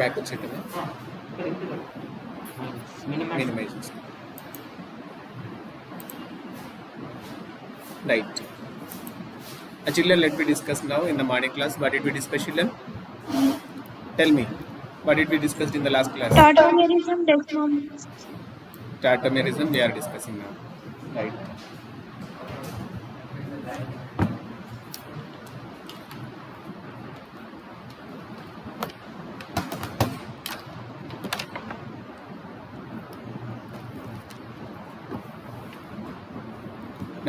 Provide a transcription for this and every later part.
Back వచ్చేట్టుగా minimize it. Right. Children, let me discuss now in the morning class. What did we discuss, children? Tell me. What did we discuss in the last class? Tautomerism, taxonomy. Tautomerism we are discussing now. Right.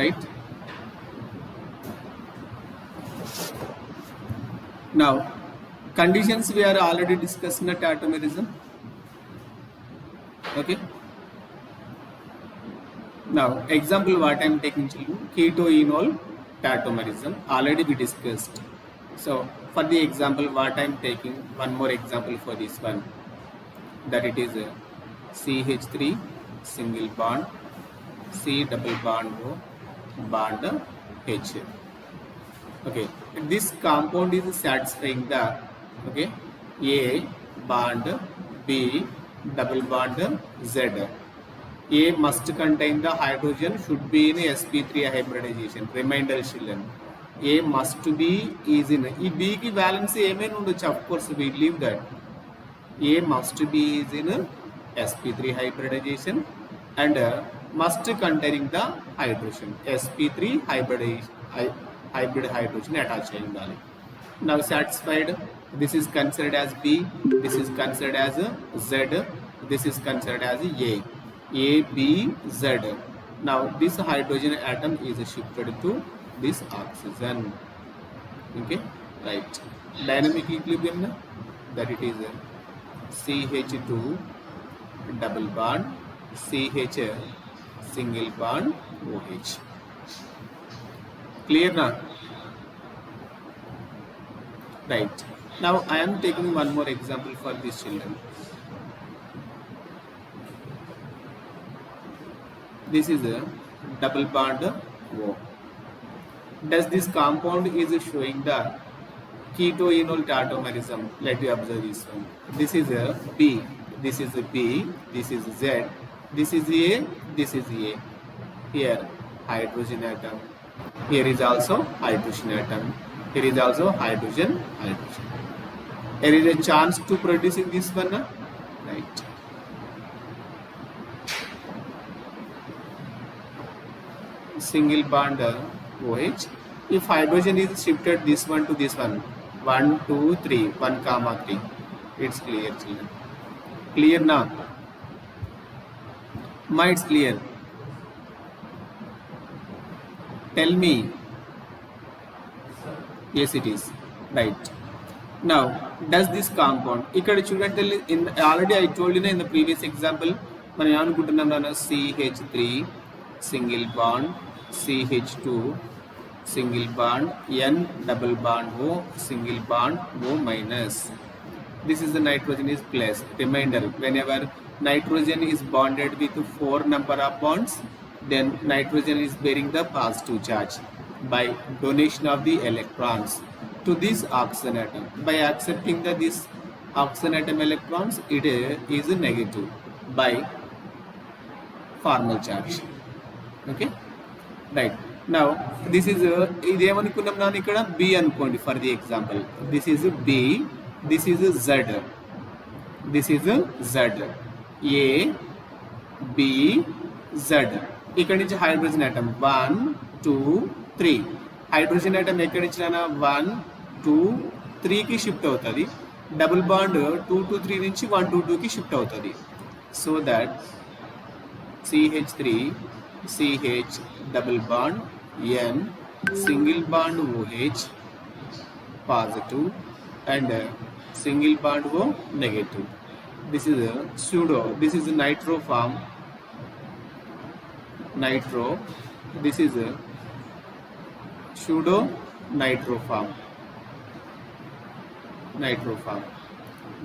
Right. Now, conditions we are already discussing the tautomerism. Okay. Now, example what I am taking children, keto-enol tautomerism already we discussed. So, for the example what I am taking, one more example for this one, that it is a CH3 single bond, C double bond O, bond H. Okay, this compound is satisfying the A bond B double bond Z. A must contain the hydrogen should be in sp3 hybridization. Reminder children, A must be is in E B ki valence ఏమైనా ఉండొచ్చు, of course we leave that. A must be is in sp3 hybridization and must containing the hydrogen sp3 hybrid hydrogen attach అయి ఉండాలి. Now satisfied, this is considered as B, this is considered as Z, this is considered as A, B, Z. Now this hydrogen atom is shifted to this oxygen. Okay, right. Dynamic equilibrium, that it is CH2 double bond CH single bond OH. Clear now? Right. Now I am taking one more example for these children. This is a double bond O. Does this compound is showing the keto-enol tautomerism? Let you observe this one. This is a B, this is a B, this is Z, this is A, this is A. Here hydrogen atom. Here is also hydrogen atom. Here is also hydrogen. There is a chance to produce in this one, right? Single bond OH. If hydrogen is shifted this one to this one, 1, 2, 3, 1, 3, it's clear, children. Clear now? It's clear. Tell me. Yes, it is. Right. Now, does this compound? Ikkada chudante, in already I told you in the previous example, మనం ఏమనుకుంటున్నాం నాన్న, CH3 single bond CH2 single bond N double bond O single bond O minus. This is the nitrogen is plus. Reminder, whenever nitrogen is bonded with 4 number of bonds, then nitrogen is bearing the positive charge by donation of the electrons to this oxygen atom. By accepting this oxygen atom electrons, it is negative by formal charge. Okay, right. Now this is ఇది ఏమనుకున్నాం నాన్న, ఇక్కడ B అనుకోండి for the example. This is B, this is Z, this is Z, A, B, Z. ఇక్కడ నుంచి hydrogen atom 1, 2, 3. Hydrogen atom ఎక్కడి నుంచి 1, 2, 3కి షిఫ్ట్ అవుతుంది. డబుల్ బాండ్ 2 to 3 నుంచి 1 to 2కి షిఫ్ట్ అవుతుంది. So that CH3 CH double bond N single bond OH positive and single bond O negative. This is a pseudo, this is a nitro form, nitro, this is a pseudo nitro form.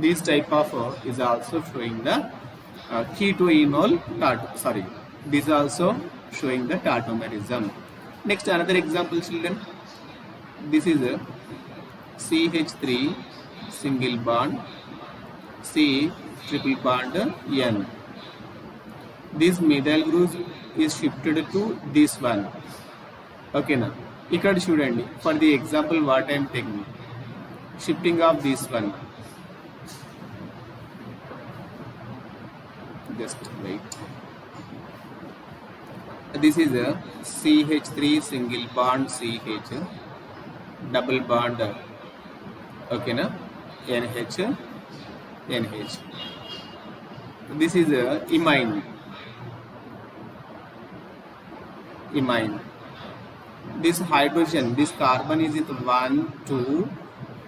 This type of is also showing the keto-enol this is also showing the tautomerism. Next, another example, children. This is a CH3 single bond C triple bond N. This methyl group is shifted to this one. Okay na. ఇక్కడ చూడండి for the example what I'm taking shifting of this one just wait. This is a CH3 single bond CH double bond okay na NH NH. This is a imine. This hydrogen, this carbon is with 1 2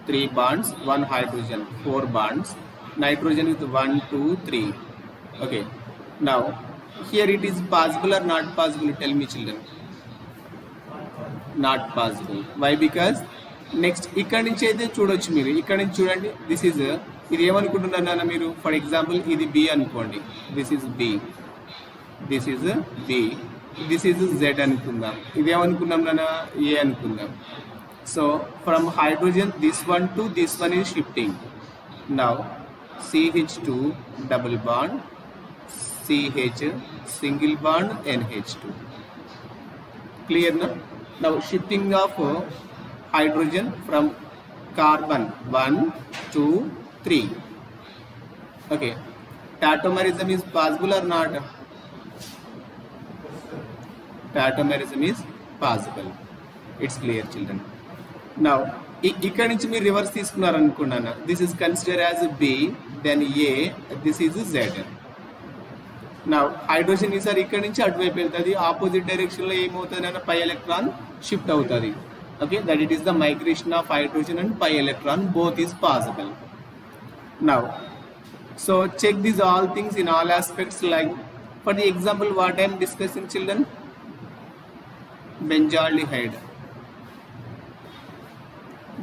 3 bonds, one hydrogen 4 bonds, nitrogen with 1 2 3. Okay, now here it is possible or not possible? Tell me children. Not possible. Why? Because next ఇక్కడ నుంచి అయితే చూడొచ్చు మీరు ఇక్కడ నుంచి చూడండి this is ఇది ఏమనుకుంటున్నారు నాన్న మీరు ఫర్ ఎగ్జాంపుల్ ఇది బి అనుకోండి this is B this is B this is Z అనుకుందాం ఇది ఏమనుకున్నాం నాన్న ఏ అనుకుందాం so from hydrogen this one to this one is shifting now CH2 double bond CH single bond NH2. Clear now? Now shifting of hydrogen from carbon 1 2 3. Okay, tautomerism is possible or not? Tautomerism is possible. It's clear children. Now ఇక్కడ నుంచి మీరు reverse తీసుకున్నారు అనుకున్నాను this is consider as B then A this is Z. నా hydrogen ఈసారి ఇక్కడ నుంచి అటువైపు వెళ్తుంది ఆపోజిట్ డైరెక్షన్లో ఏమవుతుంది అన్న పై ఎలక్ట్రాన్ షిఫ్ట్ అవుతుంది. Okay, that it is the migration of hydrogen and pi electron both is possible. Now so check these all things in all aspects like for the example what I'm discussing children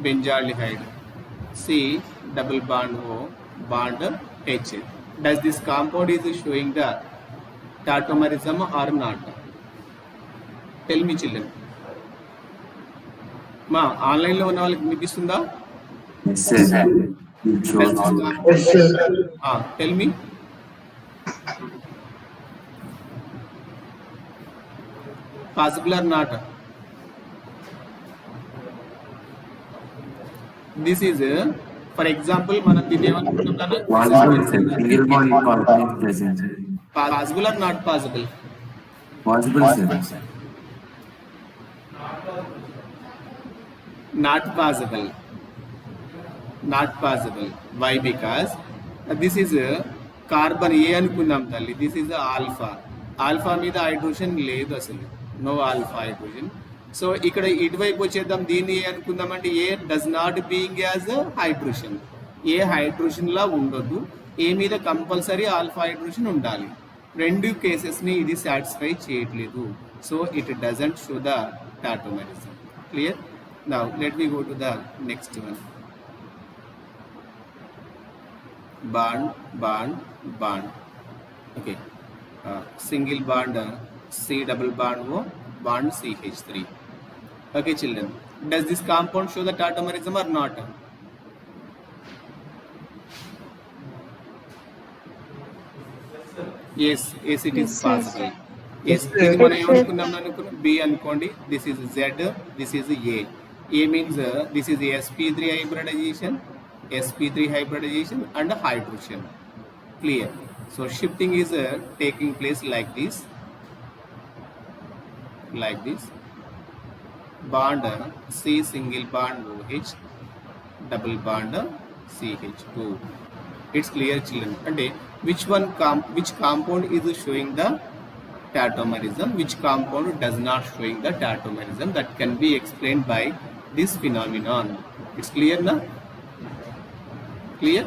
benzaldehyde C double bond O bond H. Does this compound is showing the tautomerism or not? Tell me children. మా online లో ఉన్న వాళ్ళకి వినిపిస్తుందా? Tell me. Possible or not? This is for example మనం దీన్ని ఏమనుకుంటున్నాను possible or not possible? Possible sir. Not possible. Not possible. Why? Because this is carbon A అనుకుందాం తల్లి this is alpha మీద హైడ్రోజన్ లేదు అసలు no alpha hydrogen. సో ఇక్కడ ఇటువైపు వచ్చేద్దాం దీన్ని ఏ అనుకుందాం అంటే A does not being as hydrogen A hydrogen లా ఉండొద్దు ఏ మీద కంపల్సరీ ఆల్ఫా హైడ్రోజన్ ఉండాలి. రెండు కేసెస్ని ఇది సాటిస్ఫై చేయట్లేదు so it doesn't show the tautomerism. Clear? Now let me go to the next one. Bond okay single bond C double bond O bond CH3. Okay children, does this compound show the tautomerism or not? Yes, it is possible. Yes, ఇది మనం ఏమనుకున్నాం అనుకున్నాం B అనుకోండి this is Z, this is A means this is sp3 hybridization and hydrogen. Clear? So shifting is taking place like this bond C single bond OH double bond CH2. It's clear children. And which compound is showing the tautomerism, which compound does not showing the tautomerism, that can be explained by this phenomenon. It's clear now? Clear?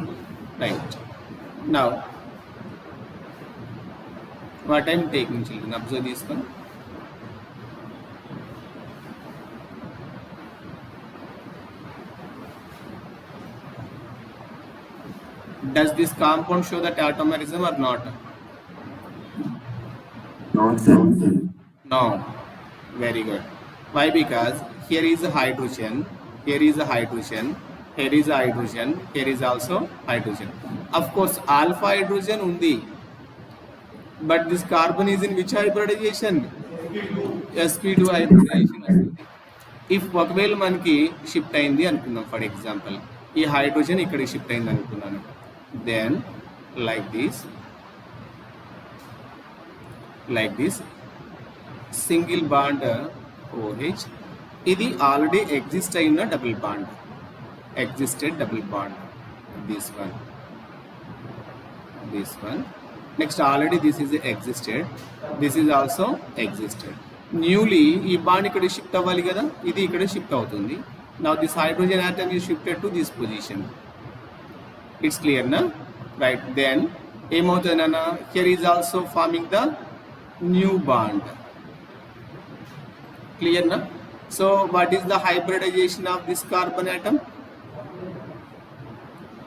Right. Now what I'm taking children, observe this one. Does this compound show the tautomerism or not? No sir. No. Very good. Why? Because here is a hydrogen here is hydrogen, here is also hydrogen. Of course alpha hydrogen undi, but this carbon is in which hybridization? sp2 hybridization వస్తుంది. If ఒకవేళ మనకి shift అయింది అనుకుందాం, for example ఈ hydrogen ఇక్కడికి shift అయింది అనుకున్నాను, then like this single bond OH, ఇది ఆల్రెడీ ఎగ్జిస్ట్ అయిన double bond, existed double bond, this one, next already this is existed, this is also existed. Newly ఈ బాండ్ ఇక్కడ షిఫ్ట్ అవ్వాలి కదా, ఇది ఇక్కడ షిఫ్ట్ అవుతుంది. Now this hydrogen atom is shifted to this position. It's clear na? Right, then ఏమవుతుందన్నా, here is also forming the new bond. Clear na? So what is the hybridization of this carbon atom?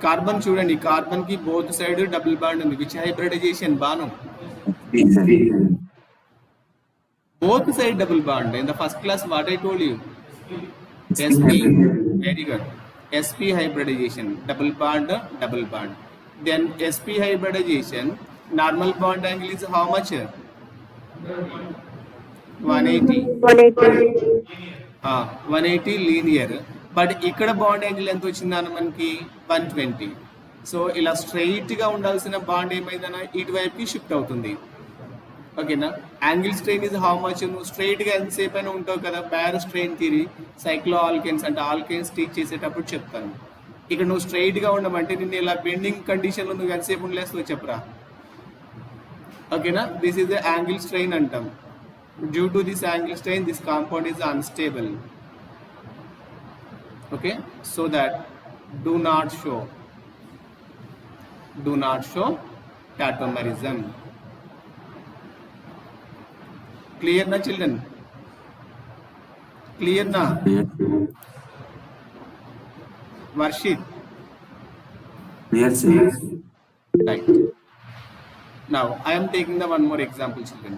Carbon చూడండి, carbon కి both side double bond ఉంది. Which hybridisation బాను? Both side double bond. In the first class what I told you, sp, very good, sp hybridization, double bond. Then sp hybridization, normal bond angle is how much? 180 linear. But ఇక్కడ bond angle ఎంత వచ్చిందన్న మనకి 120. So ఇలా straight గా ఉండాల్సిన bond ఏమైందన్నా ఇటువైపుకి shift అవుతుంది. ఓకేనా? Angle strain is how much? నువ్వు స్ట్రైట్ గా ఎంతసేపు అయినా ఉంటావు కదా, బ్యారో స్ట్రెయిన్ థియరీ, సైక్లో ఆల్కేన్స్ అంటే ఆల్కేన్స్ టీచ్ చేసేటప్పుడు చెప్తాను. ఇక్కడ నువ్వు స్ట్రైట్ గా ఉండమంటే నిన్ను ఇలా బెండింగ్ కండిషన్ లో నువ్వు ఎంతసేపు ఉండలేస్తావు చెప్పరా? ఓకేనా? This is the angle strain అంటాం. Due to this angle strain this compound is unstable. Okay, so that do not show tautomerism. Clear na children? Clear na? Varshit? Clear sir. Right. Now I am taking the one more example, children.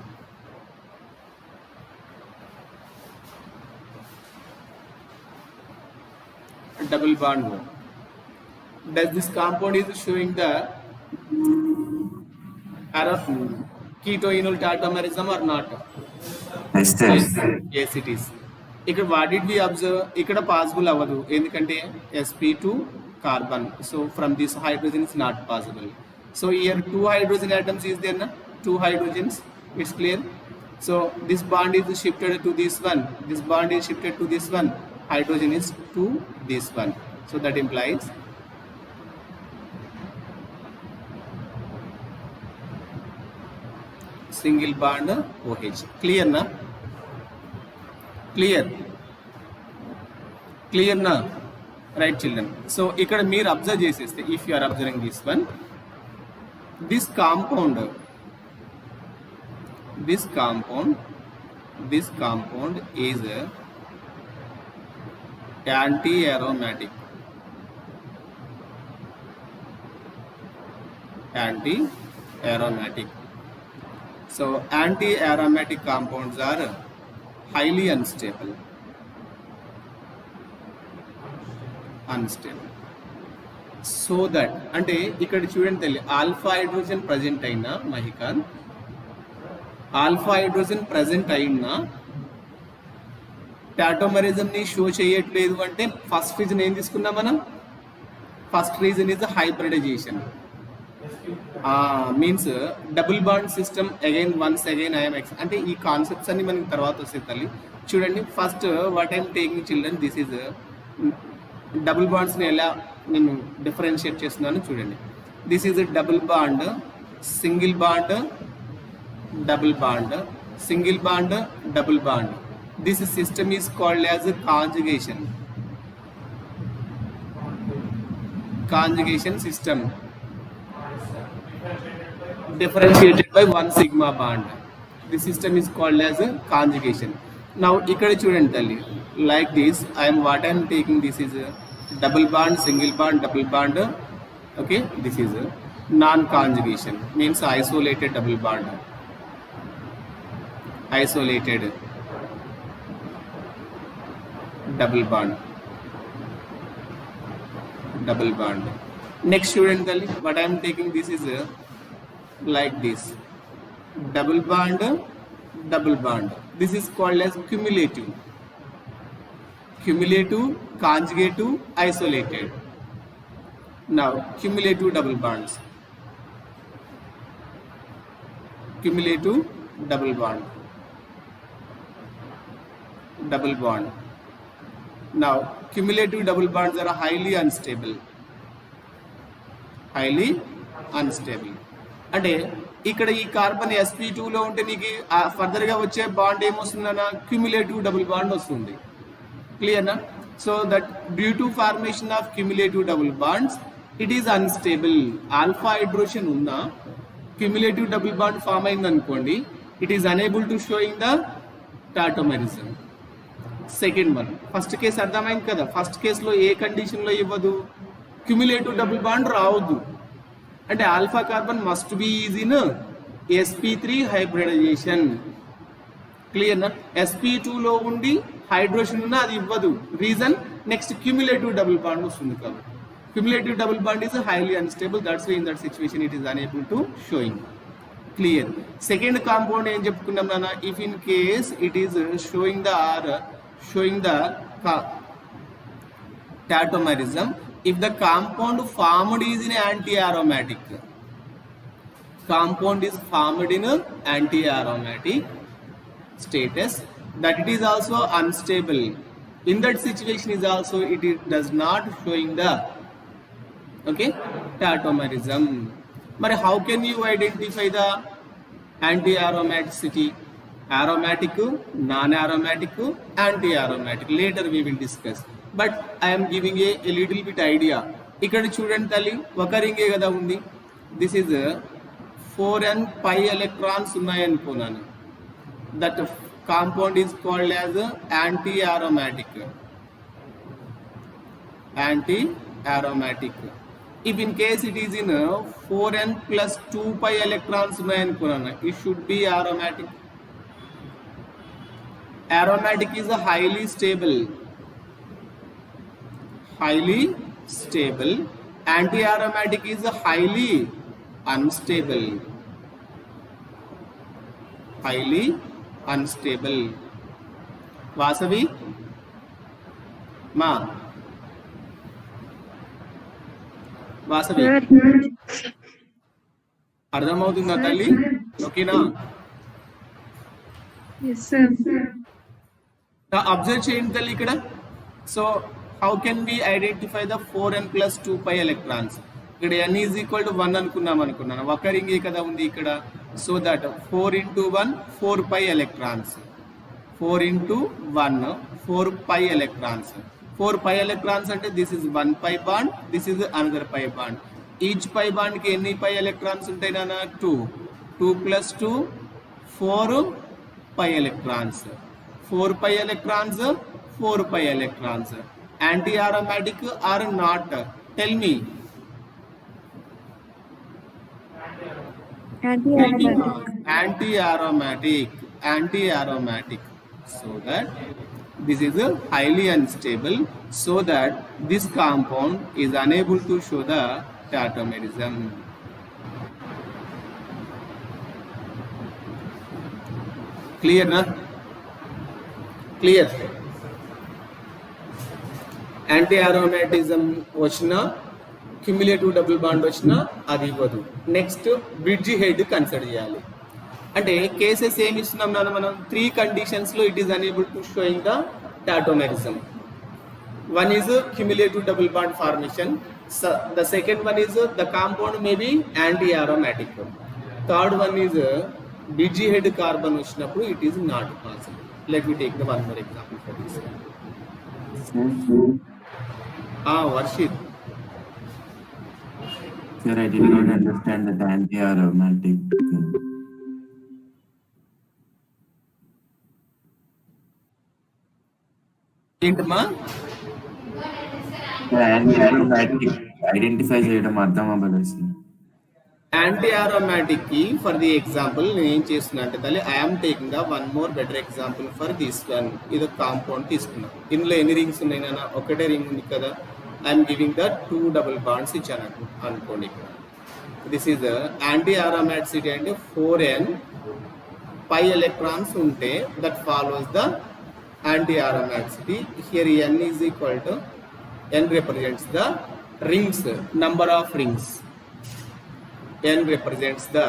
Double bond. Does this compound is showing the ketoenol tautomerism or not? Yes sir. Yes it is. ఇక్కడ what did we observe? ఇక్కడ possible అవ్వదు, ఎందుకంటే sp2 carbon, so from this hydrogen is not possible. So here 2 hydrogen atoms is there na, 2 hydrogens, it's clear. So this bond is shifted to this one, this bond is shifted to this one, hydrogen is to this one. So that implies single bond OH. Clear na? Clear na? Right children. So ikkada meer observe cheseste, if you are observing this one, this compound is anti-aromatic. So anti-aromatic compounds are highly unstable. So that అంటే ఇక్కడ చూడండి తల్లి, alpha hydrogen present అయినా మహికాన్, alpha hydrogen present అయినా టాటోమరిజం ని show చేయట్లేదు అంటే first reason ఏం తీసుకున్నాం మనం? First reason is hybridization. Means double bond system again I'm X అంటే ఈ కాన్సెప్ట్స్ అన్ని మనకి తర్వాత వస్తాయి తల్లి. చూడండి, first what I'm taking children, this is double బాండ్స్ని ఎలా నేను డిఫరెన్షియేట్ చేస్తున్నాను చూడండి. This is double bond, single bond, double bond, single bond, double bond. This system is called as a conjugation system, differentiated by one sigma bond. This system is called as a conjugation. Now ikkada chudandi talli, like this I am taking, this is a double bond, single bond, double bond. Okay, this is a non conjugation, means isolated double bond, isolated double bond. double bond. Next student, what I am taking, this is like this, double bond, double bond. This is called as cumulative, conjugative, isolated. Now cumulative double bonds, cumulative double bond, double bond. Now cumulative double bonds are highly unstable, highly unstable. అంటే ఇక్కడ ఈ carbon sp2 లో ఉంటే నీకు further గా వచ్చే bond ఏమొస్తుందన్న cumulative double bond వస్తుంది. క్లియర్ నా? So that due to formation of cumulative double bonds it is unstable. Alpha hydrogen ఉన్నా క్యుములేటివ్ డబుల్ బాండ్ ఫామ్ అయింది అనుకోండి, it is unable to showing the tautomerism. Second one, first case అర్థమైంది కదా. First కేసులో ఏ condition లో ఇవ్వదు, cumulative double bond రావద్దు. అంటే alpha carbon must be is in sp3 hybridisation. Clear నా? sp2 లో ఉండి హైడ్రోజన్ ఉన్నా అది ఇవ్వదు. Reason, next cumulative double bond వస్తుంది కాబట్టి. Cumulative double bond is highly unstable, that's why in that situation it is unable to showing. Clear? Second compound ఏం చెప్పుకున్నాం నాన్న, if in case it is showing the are showing the tautomerism if the compound formed is in anti-aromatic, compound is formed in anti-aromatic status, that it is also unstable. In that situation is also it does not showing the tautomerism. But how can you identify the anti-aromaticity? Aromatic, non-aromatic, anti-aromatic. Later we will discuss. But I am giving a little bit idea. ఇక్కడ చూడండి తల్లి, ఒక రింగే కదా ఉంది. This is 4n pi electrons ఉన్నాయి అనుకున్నాను. That compound is called as anti-aromatic. Anti-aromatic. If in case it is in 4n plus 2 pi electrons ఉన్నాయి అనుకున్నాను, it should be aromatic. Aromatic is a highly stable, anti-aromatic is a highly unstable, Vasavi ma, Vasavi అర్థమవుతుందా తల్లి? ఓకేనా? Yes sir. Observe చేయండి తల్లి ఇక్కడ. So how can we identify the 4n plus 2 pi electrons? ఇక్కడ n is equal to 1 అనుకున్నాను, ఒక రింగే కదా ఉంది ఇక్కడ. So that 4 into 1 4 pi electrons, 4 into 1 4 pi electrons. 4 pi electrons అంటే this is 1 pi bond, this is another pi bond. Each pi bond కి ఎన్ని pi ఎలక్ట్రాన్స్ ఉంటాయి నాన్న? 2 plus 2 4 pi electrons. 4 pi electrons, 4 pi electrons. Anti-aromatic or not? Tell me. Anti-aromatic. So that this is highly unstable. So that this compound is unable to show the tautomerism. Clear na? Clear? Anti-aromatism వచ్చినా, cumulative double bond వచ్చినా అది ఇవ్వదు. Next bridge head consider చేయాలి. అంటే cases ఏమి ఇస్తున్నాం నాన్న మనం? 3 కండిషన్స్ లో it is unable to showing the tautomerism. One is cumulative double bond formation, the second one is the compound may be anti-aromatic, third one is bridge head carbon వచ్చినప్పుడు it is not possible. Let me take the one more example for this. Varshit. Sir, I did not understand that anti-aromatic. ఏంటమ్మా? Anti-aromatic identify చేయడం అర్థం అవ్వలేదు. Anti-aromatic కి for the example నేను ఏం చేస్తున్నా అంటే తల్లి, I'm taking the one more better example for this one. ఇది కాంపౌండ్ తీసుకున్నా. ఇందులో ఎన్ని రింగ్స్ ఉన్నాయి నాన్న? ఒకటే రింగ్ ఉంది కదా. I'm giving the 2 double bonds ఇచ్చాను అనుకోండి. ఇక్కడ దిస్ ఈజ్ యాంటీ అరోమాటిసిటీ అంటే 4n pi electrons ఉంటే that follows the anti aromaticity. Here n is equal to n represents the rings, number of rings. N represents the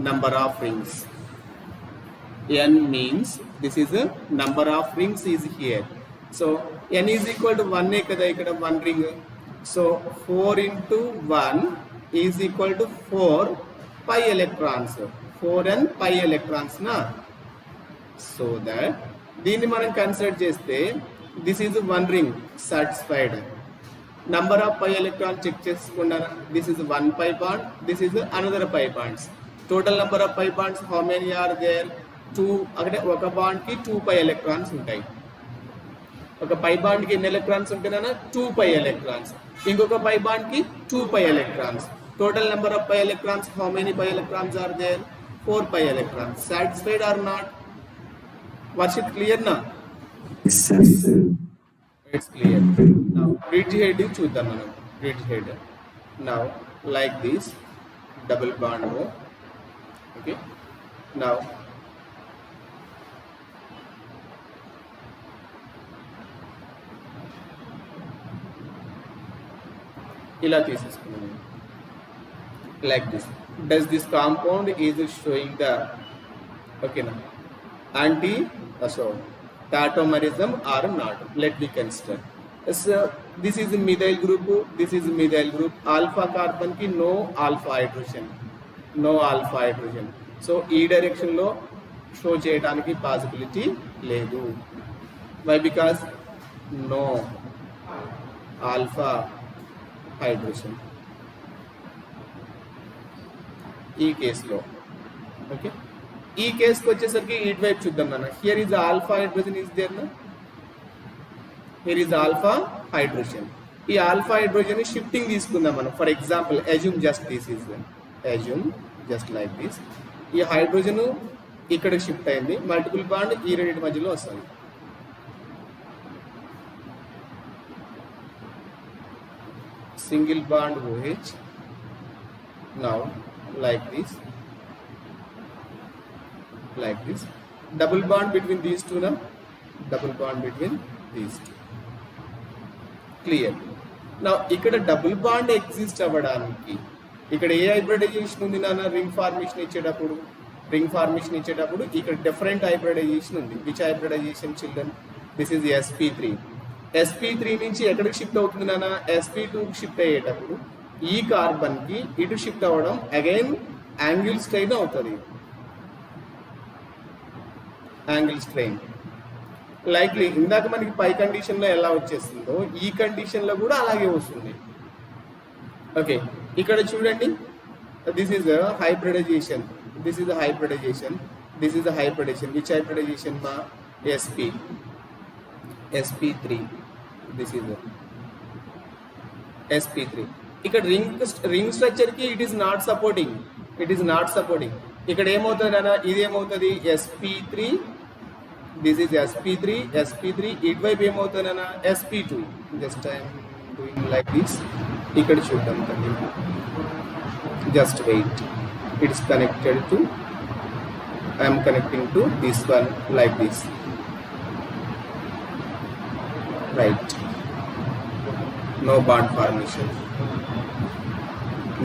number of rings. N means this is a number of rings is here. So n is equal to 1 kada ikkada 1 ring. So 4 into 1 is equal to 4 pi electrons. 4n pi electrons na. So that దీన్ని మనం consider చేస్తే this is 1 ring satisfied. Number of pi electron check చేసుకున్నారా? This is 1 pi bond, this is another pi bonds. Total number of pi bonds how many are there? 2. అంటే ఒక bond కి 2 pi electrons ఉంటాయి. ఒక పై bond కి ఎన్ని electrons ఉంటాయన్నా? 2 pi electrons. ఇంకొక పై bond కి 2 pi electrons. Total number of pi electrons how many pi electrons are there? 4 pi electrons. Satisfied or not? Was it clear now? Yes, sir. It's clear. Now bridge head చూద్దాం మనం. Bridge head. Now like this double bond O. Okay. Now ఇలా తీసేసుకున్నాం. Like this. Does this compound is showing the okay now anti tautomerism or not? Let me consider. So this is methyl group, this is methyl group. Alpha carbon ki no alpha hydrogen, no alpha hydrogen. So ఈ direction లో show చేయడానికి possibility లేదు. Why? Because no alpha hydrogen ఈ కేసులో. Okay, ఈ కేసుకి వచ్చేసరికి ఇటువైపు చూద్దాం మనం. Here is alpha hydrogen is there నా. Here is alpha hydrogen. ఈ ఆల్ఫా హైడ్రోజన్ షిఫ్టింగ్ తీసుకుందాం మనం. For example assume just this is assume just like this. ఈ హైడ్రోజన్ ఇక్కడ షిఫ్ట్ అయింది, మల్టిపుల్ బాండ్ ఈ రెండింటి మధ్యలో వస్తుంది. Single bond OH. Now like this, like this. Double bond between these two na. Double bond between these two. Clear. Now ఇక్కడ double bond exist అవ్వడానికి ఇక్కడ ఏ హైబ్రిడైజేషన్ ఉంది నాన్న? రింగ్ ఫార్మేషన్ ఇచ్చేటప్పుడు, రింగ్ ఫార్మేషన్ ఇచ్చేటప్పుడు ఇక్కడ డిఫరెంట్ హైబ్రిడైజేషన్ ఉంది. Which hybridisation children? This is sp3. sp3 నుంచి ఎక్కడికి షిఫ్ట్ అవుతుంది నాన్న? sp2కి షిఫ్ట్ అయ్యేటప్పుడు ఈ కార్బన్ కి ఇటు షిఫ్ట్ అవ్వడం అగైన్ యాంగిల్ స్ట్రెయిన్ అవుతుంది. యాంగిల్ స్ట్రెయిన్ లైక్లీ ఇందాక మనకి పై కండిషన్ లో ఎలా వచ్చేస్తుందో ఈ కండిషన్ లో కూడా అలాగే వస్తుంది. ఓకే, ఇక్కడ చూడండి. This is hybridisation, this is hybridisation, this is hybridisation. Which hybridisation మా? sp3. This is sp3. ఇక్కడ రింగ్ స్ట్రక్చర్ కి it is not supporting, it is not supporting. ఇక్కడ ఏమవుతుంది అన్న? ఇది ఏమవుతుంది? sp3. This is sp3. ఇటువైపు ఏమవుతుంది అన్న? sp2. Just I'm doing like this. ఇక్కడ చూద్దాం కండి. Just wait. It is connected to, I'm connecting to this one like this. Right. No bond formation.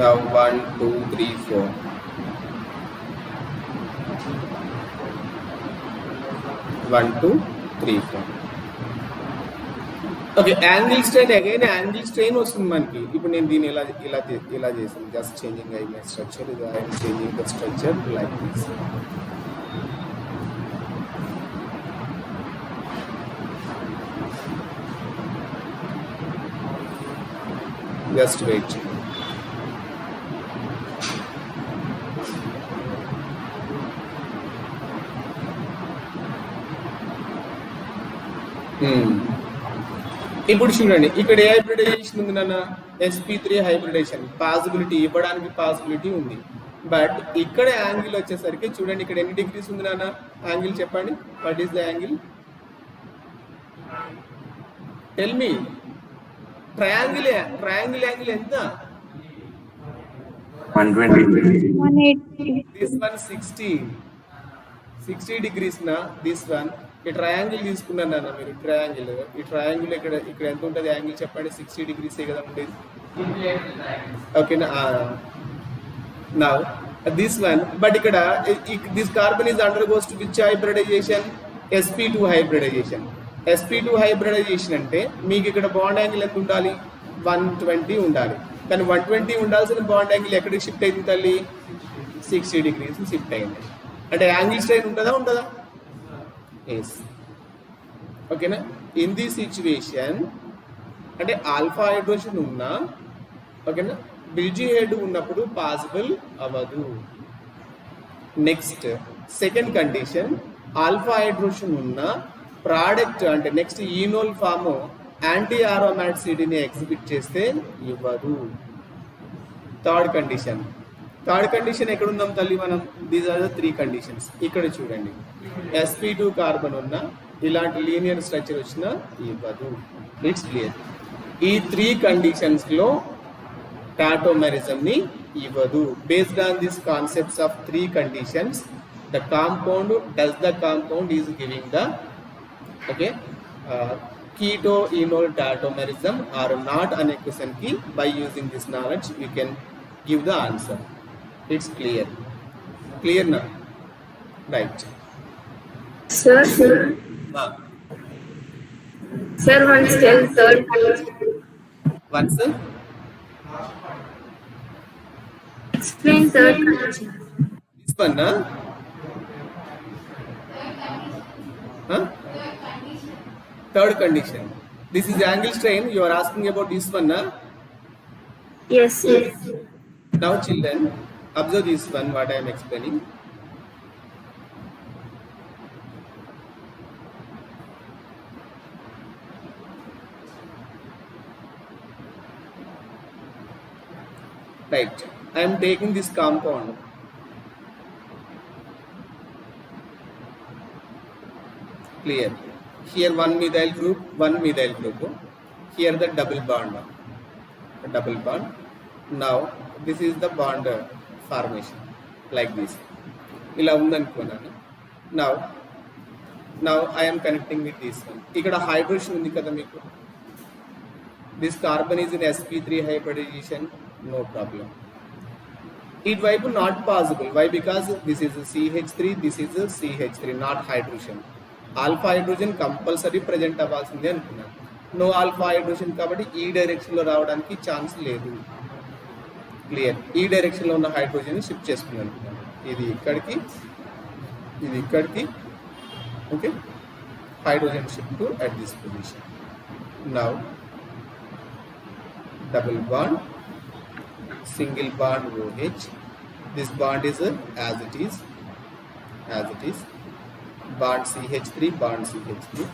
Now 1, 2, 3, 4. 1, 2, 3, 4. Okay, angle strain again angle strain వస్తుంది మనకి. ఇప్పుడు నేను దీన్ని ఇలా చేసాను. Just changing my structure. ఇది I'm changing the structure like this. Just wait. ఇప్పుడు చూడండి, ఇక్కడ ఏ హైబ్రిడైజేషన్ ఉంది నాన్న? sp3 హైబ్రిడైజేషన్. పాసిబిలిటీ ఇవ్వడానికి పాసిబిలిటీ ఉంది. బట్ ఇక్కడ యాంగిల్ వచ్చేసరికి చూడండి, ఇక్కడ ఎన్ని డిగ్రీస్ ఉంది నాన్న? యాంగిల్ చెప్పండి. What is the angle? Tell me. Triangle angle ఎంత? 120. 180. దిస్ వన్ 60 degrees నా దిస్ వన్. ఈ ట్రయాంగిల్ తీసుకున్నాను అన్న మీరు. ఈ ట్రయాంగిల్ ఇక్కడ ఎంత ఉంటుంది యాంగిల్ చెప్పండి? 60 degrees కదా ఉండేది. ఓకేనా? నా దిస్ వన్, బట్ ఇక్కడ this carbon is undergoes to which hybridization? sp2 hybridization. sp2 hybridization అంటే మీకు ఇక్కడ బాండ్ యాంగిల్ ఎంత ఉండాలి? 120 ఉండాలి. కానీ 120 ఉండాల్సిన బాండ్ యాంగిల్ ఎక్కడికి షిఫ్ట్ అయింది తల్లి? 60 degrees షిఫ్ట్ అయింది. అంటే యాంగిల్ స్ట్రెయిన్ ఉంటుందా? ఎస్. ఓకేనా? ఇన్ ది సిచ్యువేషన్ అంటే ఆల్ఫా హైడ్రోజన్ ఉన్నా, ఓకేనా, బ్రిడ్జి హెడ్ ఉన్నప్పుడు పాసిబుల్ అవ్వదు. Next second condition, alpha hydrogen ఉన్న ప్రోడక్ట్ అంటే నెక్స్ట్ ఈనోల్ ఫామ్ యాంటీ ఆరోమాటిసిటీని ఎగ్జిబిట్ చేస్తే ఇవ్వదు. థర్డ్ కండిషన్ ఎక్కడ ఉందాం తల్లి మనం? These are the 3 conditions. ఇక్కడ చూడండి, sp2 కార్బన్ ఉన్న ఇలాంటి లీనియర్ స్ట్రక్చర్ వచ్చినా ఇవ్వదు. It's clear. ఈ 3 కండిషన్స్ లో టాటోమెరిజం ని ఇవ్వదు. Based on this concepts of 3 conditions, the compound is giving the keto-enol tautomerism or not అనే question కి by using this knowledge you can give the answer. It's clear now, right? Sir, once tell third condition. Once Explain third condition. this one third condition. This is angle strain. You are asking about this one, Yes. Now children, observe this one, what I am explaining. Right, I am taking this compound. Clear? Here one methyl group. Here the double bond. Now this is the bond formation like this. ఇలా ఉందనుకున్నాను. Now I am connecting with this one. ఇక్కడ hydrogen ఉంది కదా మీకు. This carbon is in sp3 hybridization, no problem. ఇటువైపు not possible. Why? Because this is a CH3, this is a CH3, not hydrogen. Alpha hydrogen compulsory present అవ్వాల్సిందే అనుకున్నాను. No alpha hydrogen కాబట్టి ఈ డైరెక్షన్లో రావడానికి ఛాన్స్ లేదు. క్లియర్? ఈ డైరెక్షన్లో ఉన్న హైడ్రోజన్ షిఫ్ట్ చేసుకున్నాను అనుకున్నాను. ఇది ఇక్కడికి. Okay, hydrogen shift to at this position. Now double bond, single bond OH. This bond is as it is. Bond CH3, bond CH3.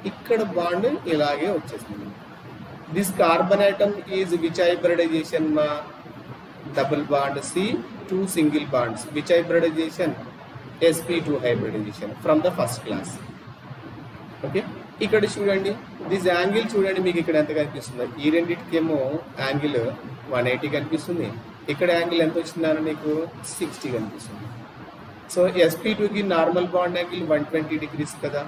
ఇక్కడ బాండ్ ఇలాగే వచ్చేస్తుంది. This carbon atom is which hybridization ma? Double bond C, 2 single bonds. Which hybridization? sp2 hybridization from the first class. Okay, ఇక్కడ చూడండి, this angle చూడండి, మీకు ఇక్కడ ఎంత కనిపిస్తుంది? ఈ రెండింటికేమో యాంగిల్ 180 కనిపిస్తుంది. ఇక్కడ యాంగిల్ ఎంత వచ్చిందని మీకు 60 కనిపిస్తుంది. సో sp2కి నార్మల్ బాండ్ యాంగిల్ 120 degrees కదా.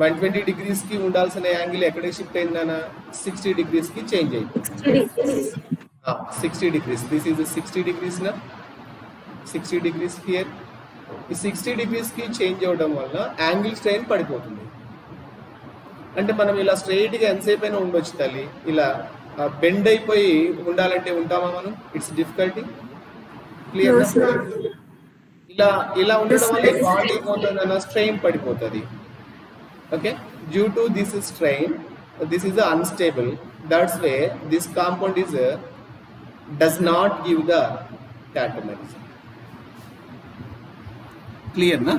120 degrees కి ఉండాల్సిన యాంగిల్ ఎక్కడికి షిఫ్ట్ అయిందన్నా 60 degrees కి చేంజ్ అయిపోయింది. 60 degrees. దిస్ ఈజ్ 60 degrees నా. 60 degrees హియర్. ఈ 60 degrees కి చేంజ్ అవ్వడం వల్ల యాంగిల్ స్ట్రెయిన్ పడిపోతుంది. అంటే మనం ఇలా స్ట్రైట్గా ఎంతసేపు అయినా ఉండొచ్చు తల్లి. ఇలా బెండ్ అయిపోయి ఉండాలంటే ఉంటామా మనం? It's difficulty. క్లియర్? ఇలా ఉండడం వల్ల బాడీ ఏమవుతుందన్న స్ట్రెయిన్ పడిపోతుంది. Okay, due to this strain, this is unstable. That's way this compound is does not give the tautomerism. Clear na?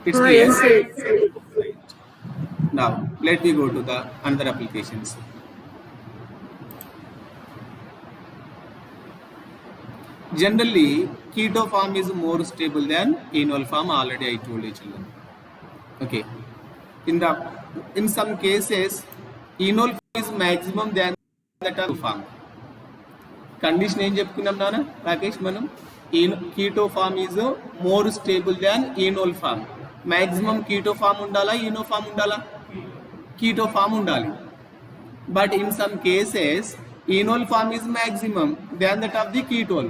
It's clear. Yes, Now let me go to the another applications. Generally keto form is more stable than enol form. Already I told you children. Okay, in some cases enol is maximum than that of form. Condition ఏం చెప్పుకున్నాం నాన్న రాకేష్ మనం keto form is more stable than enol form. Maximum keto form ఉండాలా enol form ఉండాలా? Keto form ఉండాలి. But in some cases enol form is maximum than that of the ketone.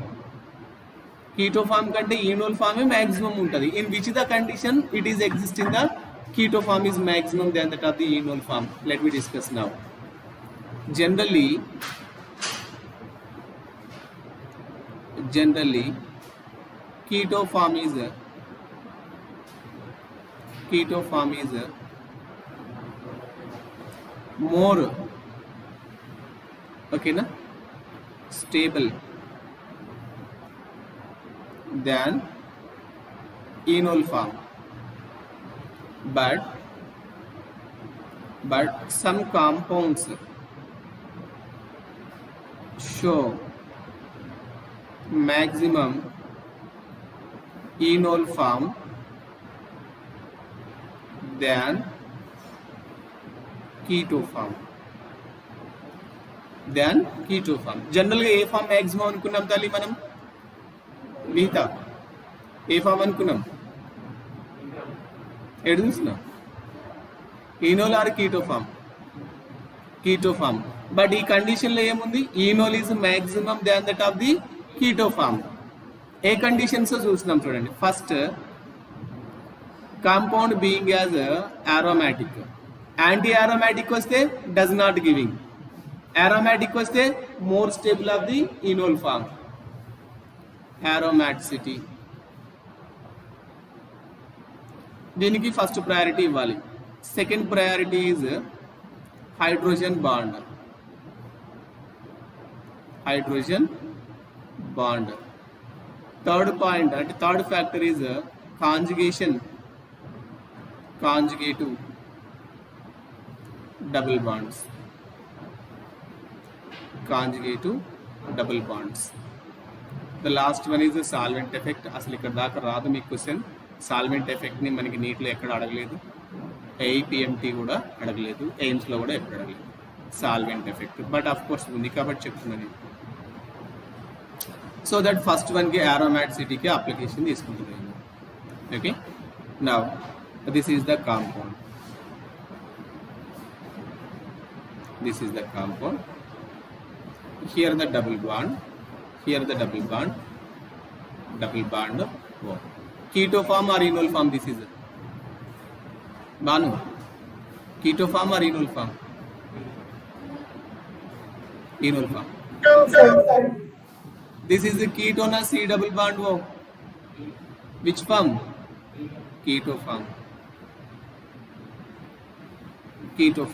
Keto form కంటే enol form maximum ఉంటది. In which the condition it is existing the keto form is maximum than that of the enol form. Let me discuss now. Generally keto form is more okay na stable than enol form, but some compounds show maximum enol form than keto form. జనరల్గా ఏ form maximum అనుకున్నాం తల్లి మనం మిగతా ఏ form అనుకున్నాం ఎడు చూసినాం enol or keto form but ఈ condition లో ఏముంది enol is maximum than that of the keto form. ఏ కండిషన్స్ చూసినాం చూడండి. First compound being as aromatic, anti aromatic వస్తే డస్ నాట్ గివింగ్, aromatic వస్తే more stable of the enol form. aromaticity దీనికి first priority ఇవ్వాలి. Second priority is hydrogen bond. Third point అంటే third factor is conjugative double bonds. The last one is solvent effect. అసలు ఇక్కడ దాకా రాదు మీకు question. Solvent ఎఫెక్ట్ని మనకి నీటిలో ఎక్కడ అడగలేదు, ఏపీఎంటీ కూడా అడగలేదు, ఎయిమ్స్లో కూడా ఎక్కడ అడగలేదు solvent effect. But of course ఉంది కాబట్టి చెప్తున్నాను. సో దట్ ఫస్ట్ వన్కి aromaticity అప్లికేషన్ తీసుకుంటుంది. Okay, now this is the compound. Here the double bond, oh. Keto form or enol form this is? Banu, keto form or enol form? Enol form. This is the ketone or C double bond, oh. Which form? Keto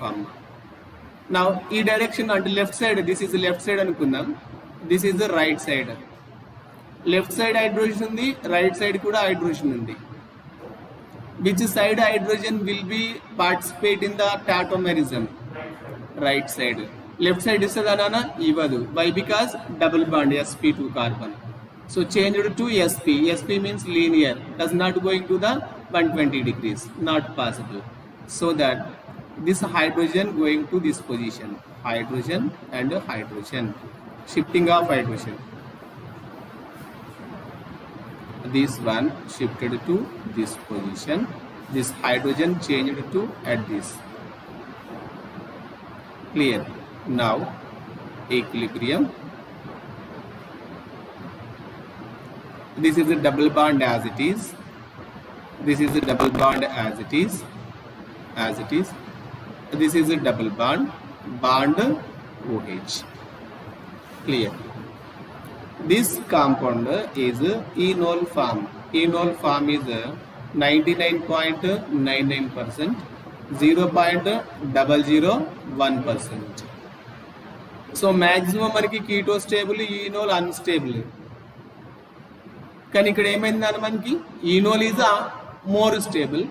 form. Now ఈ direction అంటే left side, this is left side అనుకుందాం, this is the right side. Left side hydrogen ఉంది, right side కూడా hydrogen ఉంది. Which side hydrogen will be participate in the tautomerism? Right side. Left side ఇస్తుంది అనా? ఇవ్వదు. Why? Because double bond sp2 carbon. So changed to sp. sp means linear, does not going to the 120 degrees, not possible. So that this hydrogen going to this position, hydrogen and hydrogen, shifting of hydrogen. This one shifted to this position, this hydrogen changed to at this. Clear? Now equilibrium. This is a double bond as it is. This is a double bond as it is. This is a double bond OH. Clear? This compound is enol form. Enol form is 99.99%, 0.001%. So maximum మనకి keto stable, enol unstable. కానీ ఇక్కడ ఏమైందని మనకి enol is more stable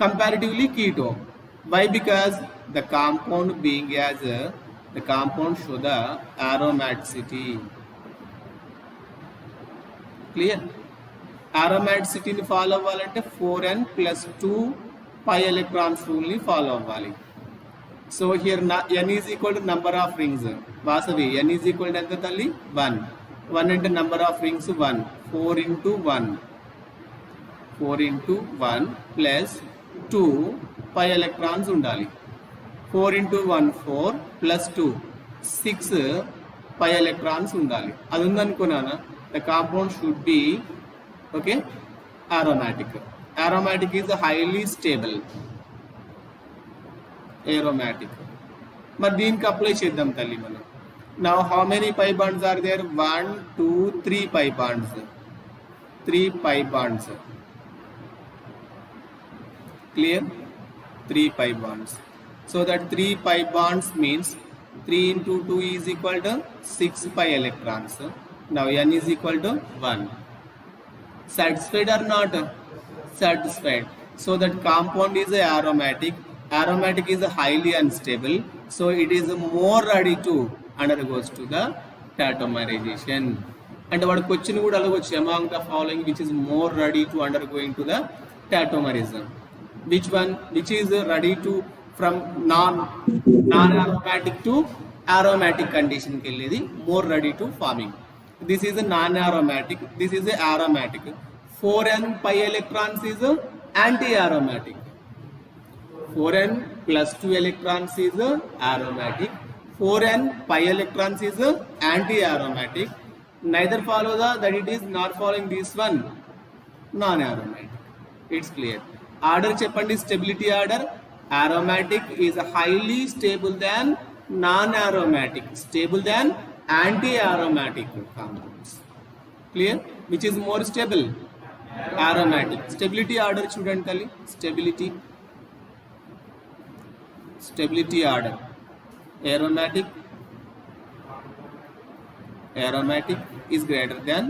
comparatively keto. Why? Because the compound being as the compound show the aromaticity. Clear? Aromaticity ni follow అవ్వాలంటే 4n + 2 pi electrons rule ni follow అవ్వాలి. So here n is equal to number of rings. Vasavi, n is equal to enta talli 1. 1 into number of rings 1. 4 into 1. 4 into 1 plus 2 pi electrons undali. 4 into 1 4 plus 2 6 pi electrons undali. Adu undanukunnana the compound should be okay aromatic. Aromatic is highly stable. Aromatic. మరి దీనికి apply చేద్దాం తల్లి మనం. Now how many pi bonds are there? 1 2 3 pi bonds. 3 pi bonds. Clear? 3 pi bonds. So that 3 pi bonds means 3 into 2 is equal to 6 pi electrons. Now n is equal to 1. Satisfied or not? Satisfied. So that compound is aromatic. Aromatic is highly unstable. So it is more ready to undergoes to the tautomerization. And what question would allow among the following which is more ready to undergoing to the tautomerism? Which one? Which is ready to from non-aromatic to aromatic condition ke liye more ready to forming. This is a non-aromatic. This is a aromatic. 4n pi electrons is a anti-aromatic. 4n plus 2 electrons is a aromatic. 4n pi electrons is a anti-aromatic. Neither follow that it is not following this one. Non-aromatic. It's clear. Order cheppandi stability order. Aromatic is highly stable than non-aromatic. Stable than anti-aromatic compounds. Clear? Which is more stable? Aromatic. Stability order student kalli. Stability. Stability order. Aromatic. Aromatic is greater than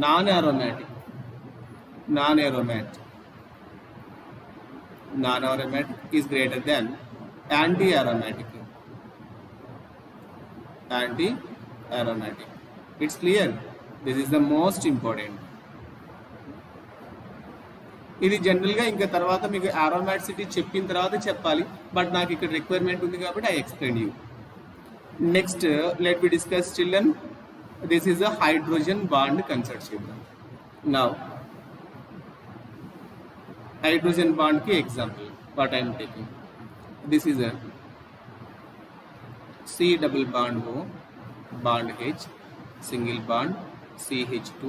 non-aromatic. Non-aromatic. Non-aromatic is greater than anti-aromatic. Anti-aromatic. It's clear. This is the most important. ఇది జనరల్గా ఇంకా తర్వాత మీకు అరోమాటిసిటీ చెప్పిన తర్వాత చెప్పాలి, but నాకు ఇక్కడ రిక్వైర్మెంట్ ఉంది కాబట్టి I explain you. Next let we discuss children, this is a hydrogen bond consider చేద్దాం. Now hydrogen bond ki example what I am taking, this is a C double bond O bond H single bond CH2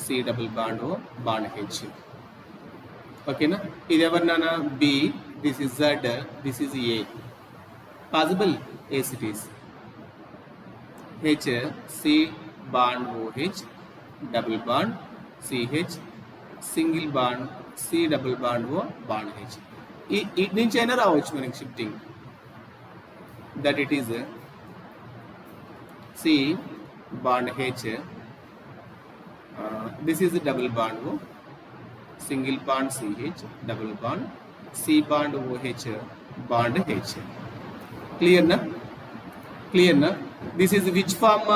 C double bond O bond H. Okay na, ఇది ఎవర్నన్నా B, this is Z, this is A. Possible? Yes it is. H C bond OH double bond CH single bond C double bond O bond H. ఇటు నుంచి అయినా రావచ్చు మనకి shifting, that it is C bond H, this is a double bond O, single bond CH double bond C bond OH bond H. Clear na? Clear na? This is which form?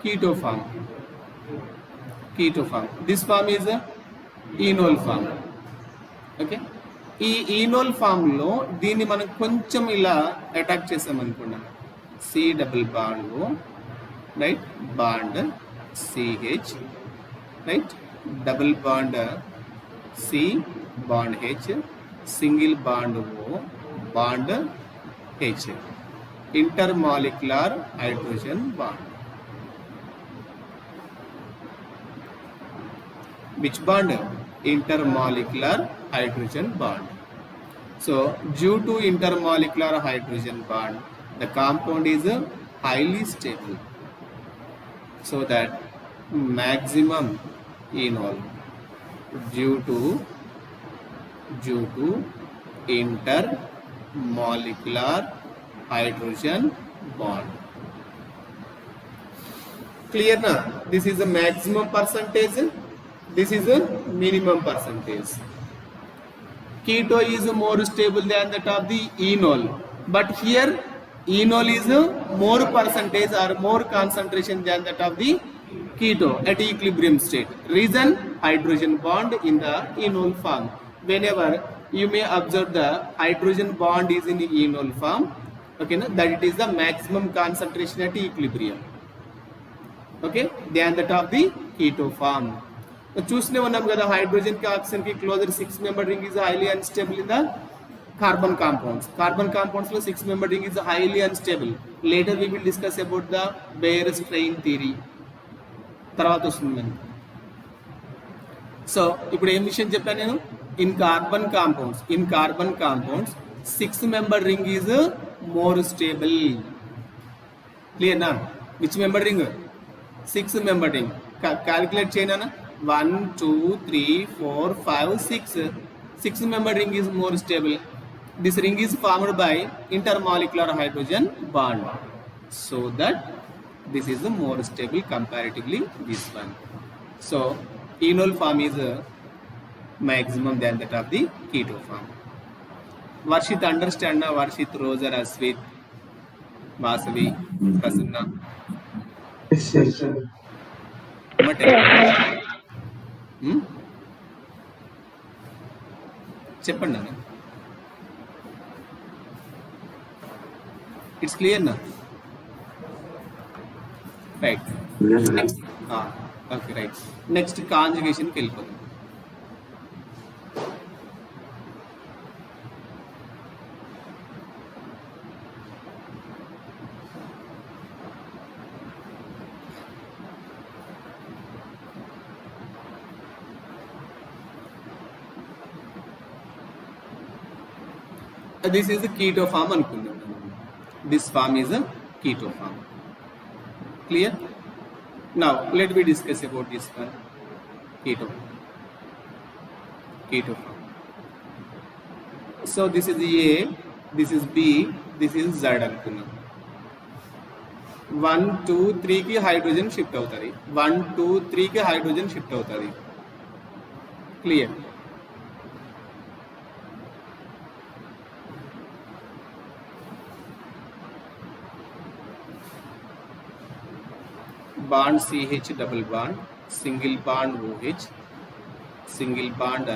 Keto form. Keto form. This form is enol form. Okay, ఈ enol ఫామ్లో దీన్ని మనం కొంచెం ఇలా attack చేసామనుకున్నాం. C double bond O right bond CH right double bond C bond H single bond O bond H intermolecular hydrogen bond. Which bond? Intermolecular hydrogen bond. So due to intermolecular hydrogen bond, the compound is highly stable, so that maximum enol due to intermolecular hydrogen bond. Clear na? This is the maximum percentage, this is a minimum percentage. Keto is more stable than that of the enol, but here enol is more percentage or more concentration than that of the keto at equilibrium state. Reason? Hydrogen bond in the enol form. Whenever you may observe the hydrogen bond is in the enol form, Okay, no? That it is the maximum concentration at equilibrium. Okay, than that of the keto form. చూస్తూనే ఉన్నాం కదా hydrogen కి oxygen కి closure 6 membered ring is highly unstable in the carbon compounds. Carbon compounds లో 6 membered ring is highly unstable. Later we will discuss about the Bayer strain theory. తర్వాత వస్తుంది మనకి. So ఇప్పుడు ఏం విషయం చెప్పాను నేను, in carbon compounds 6 membered ring is more stable. Clear నా? Which member ring? 6 membered ring. Calculate చేయనా? 1 2 3 4 5 6. 6 membered ring is more stable. This ring is formed by intermolecular hydrogen bond, so that this is the more stable comparatively this one. So enol form is maximum than that of the keto form. Varshit understand na? Varshit, Rosa, Aswit, Vasavi, Prasanna. Yes, sir. చెప్పండి అన్న. It's clear నా? Right. Yes, sir. Okay right. Next కాంజుగేషన్కి వెళ్ళిపోతాం. This is a keto form అనుకుందాం. This form is a keto form. Clear? Now let me discuss about this one. Keto form. So this is A, this is B, this is Z అనుకుందాం. 1 2 3 కి hydrogen shift అవుతుంది. 1 2 3 కి hydrogen shift అవుతుంది. Clear? bond CH double bond, single bond OH, single bond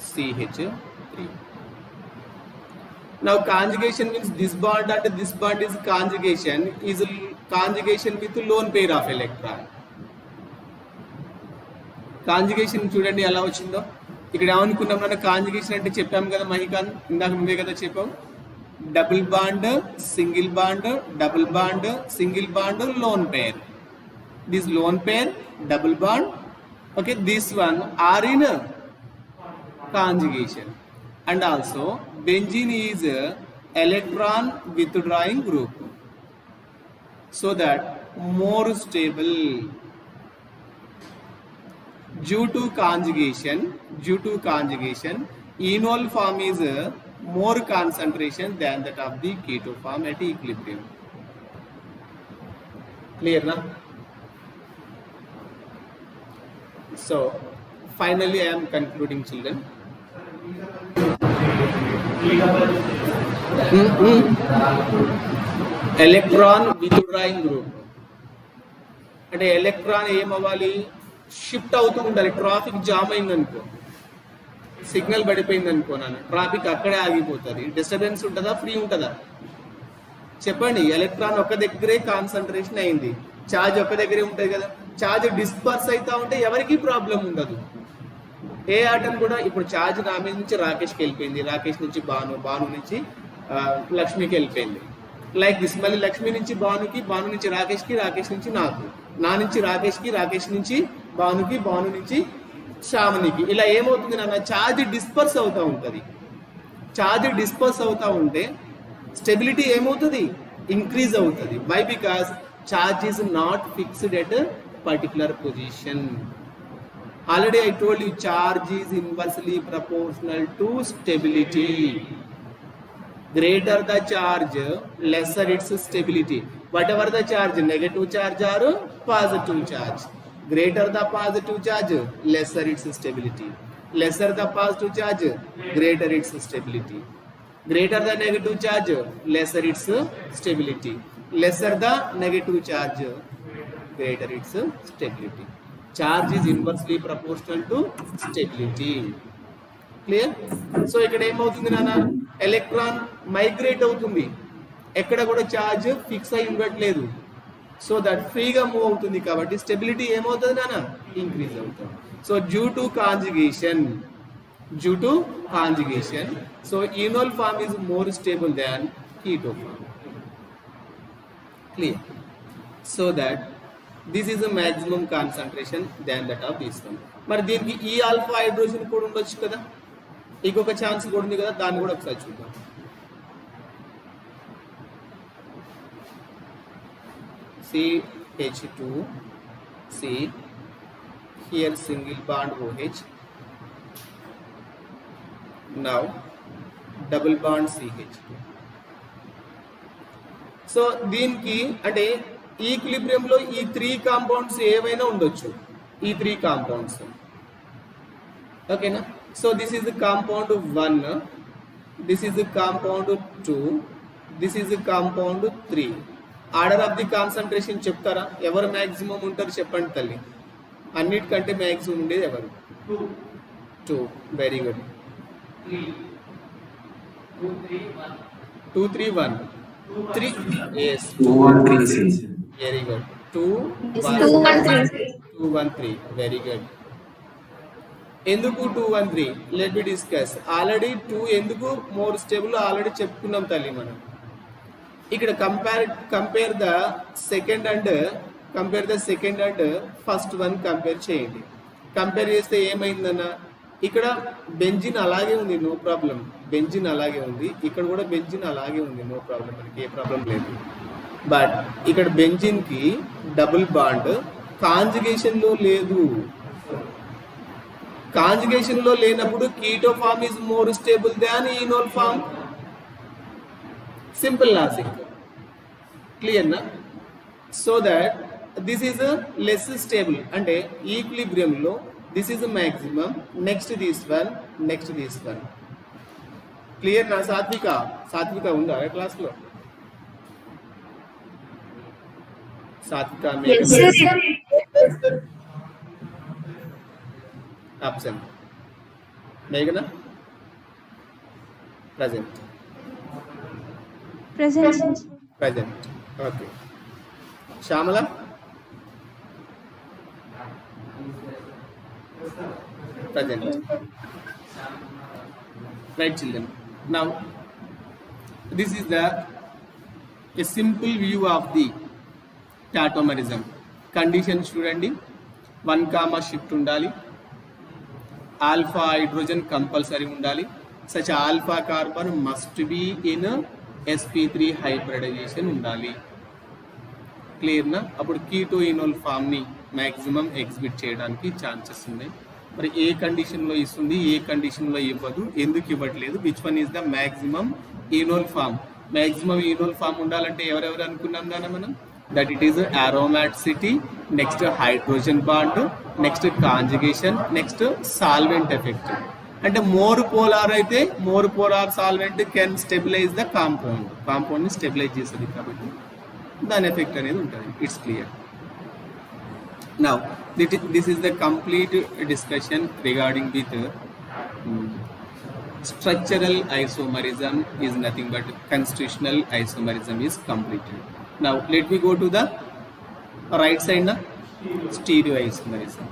CH3. Now conjugation means this bond and this bond is conjugation with lone pair of electron. Conjugation చూడండి ఎలా వచ్చిందో. ఇక్కడ ఏమనుకున్నాం మనం, conjugation అంటే చెప్పాం కదా మహికాంత్, ఇందాక నువ్వే కదా చెప్పావు. Double bond, single bond, double bond, single bond, lone pair. This lone pair, double bond, okay, this one are in conjugation. And also benzene is electron withdrawing group, so that more stable. Due to conjugation, enol form is more concentration than that of the keto form at equilibrium. Clear na? So finally I am concluding, children. Electron withdrawing group అంటే electron ఏమవ్వాలి, shift అవుతూ ఉండాలి. Traffic jam అయింది అనుకో, signal పడిపోయింది అనుకో, traffic అక్కడే ఆగిపోతుంది. డిస్టర్బెన్స్ ఉంటుందా, ఫ్రీ ఉంటుందా చెప్పండి? ఎలక్ట్రాన్ ఒక దగ్గరే కాన్సన్ట్రేషన్ అయింది, ఛార్జ్ ఒక దగ్గరే ఉంటుంది కదా. ఛార్జ్ డిస్పర్స్ అవుతా ఉంటే ఎవరికి ప్రాబ్లం ఉండదు. ఏ ఆటం కూడా, ఇప్పుడు ఛార్జ్ నా మీద నుంచి రాకేష్కి వెళ్ళిపోయింది, రాకేష్ నుంచి భాను, భాను నుంచి లక్ష్మికి వెళ్ళిపోయింది. Like this. మళ్ళీ లక్ష్మి నుంచి భానుకి, భాను నుంచి రాకేష్కి, రాకేష్ నుంచి నాకు, నా నుంచి రాకేష్కి, రాకేష్ నుంచి భానుకి, భాను నుంచి శ్రావణికి. ఇలా ఏమవుతుంది నాన్న, ఛార్జ్ డిస్పర్స్ అవుతూ ఉంటుంది. ఛార్జ్ డిస్పర్స్ అవుతూ ఉంటే స్టెబిలిటీ ఏమవుతుంది, ఇంక్రీజ్ అవుతుంది. Why? Because charge is not fixed at particular position. Already I told you charge is inversely proportional to stability. Greater the charge, lesser its stability. Whatever the charge, negative charge or positive charge, greater the positive charge, lesser its stability. Lesser the positive charge, greater its stability. Greater the negative charge, lesser its stability. Lesser the negative charge, greater its stability. Charge is inversely proportional to stability. Clear? So ikkada em avutundi nana, electron migrate avutundi. ఎక్కడ కూడా charge fix అయి ఉండట్లేదు. So that ఫ్రీగా move అవుతుంది కాబట్టి stability ఏమవుతుంది నాన్న, increase అవుతుంది. So due to conjugation, so enol form is more stable than keto form. Clear? So that this is a maximum concentration than that of this one. మరి దీనికి ఈ alpha hydrogen కూడా ఉండొచ్చు కదా, ఇంకొక ఛాన్స్ కూడా ఉంది కదా, దాన్ని కూడా ఒకసారి చూద్దాం. CH2, C, here single bond OH, now double bond CH2. So దీనికి అంటే ఈక్విలిబ్రియంలో ఈ 3 కాంపౌండ్స్ ఏవైనా ఉండొచ్చు, ఈ 3 కాంపౌండ్స్. ఓకేనా? So this is compound 1, this is compound 2, this is compound 3. Order of the concentration చెప్తారా? ఎవరు మ్యాక్సిమం ఉంటారు చెప్పండి తల్లి. అన్నిటికంటే మ్యాక్సిమం ఉండేది ఎవరు? 2. Very good. 2 3 1 3. yes, 2 1 3 6. very good. 2 2 1 3. 2 1 3 very good. ఎందుకు 2 1 3? Let me discuss. ఆల్రెడీ 2 ఎందుకు మోర్ స్టేబుల్ ఆల్రెడీ చెప్పుకున్నాం తల్లి మనం. ఇక్కడ compare the second and first one compare చేయండి. కంపేర్ చేస్తే ఏమైందన్న, ఇక్కడ బెంజిన్ అలాగే ఉంది, నో ప్రాబ్లం. బెంజిన్ అలాగే ఉంది, ఇక్కడ కూడా బెంజిన్ అలాగే ఉంది, నో ప్రాబ్లం, మనకి ఏ ప్రాబ్లం లేదు. బట్ ఇక్కడ బెంజిన్ కి డబుల్ బాండ్ కాంజుగేషన్ లో లేదు. కాంజుగేషన్ లో లేనప్పుడు keto form is more stable than enol form. Simple logic. Clear నా? So that this is less stable, అంటే ఈక్విలిబ్రియం లో this is maximum, next this one, next this one. Clear నా? సాత్విక ఉందా class లో? సాత్విక అబ్సెంట్. మేఘనా present. Present. Okay. Shyamala present. Right children, now this is a simple view of the tautomerism. Conditions చూడండి, 1 comma shift ఉండాలి, alpha hydrogen compulsory ఉండాలి, such alpha carbon must be in sp3 hybridization ఉండాలి. Clear నా? అప్పుడు keto ఇనోల్ form ని maximum exhibit చేయడానికి chances ఉన్నాయి. మరి ఏ కండిషన్ లో ఇస్తుంది, ఏ కండిషన్ లో ఇవ్వదు, ఎందుకు ఇవ్వట్లేదు, which one is the maximum enol form? Maximum enol form ఉండాలంటే ఎవరెవరు అనుకున్నాం దాన్ని మనం? That it is aromaticity, next hydrogen bond, next conjugation, next solvent effect. అంటే మోర్ పోలార్ అయితే more polar solvent can stabilize the compound ని stabilize చేస్తుంది కాబట్టి దాని ఎఫెక్ట్ అనేది ఉంటుంది. It's clear. Now this is the complete discussion regarding with structural isomerism is nothing but constitutional isomerism is completed. Now let me go to the right side na, stereoisomerism.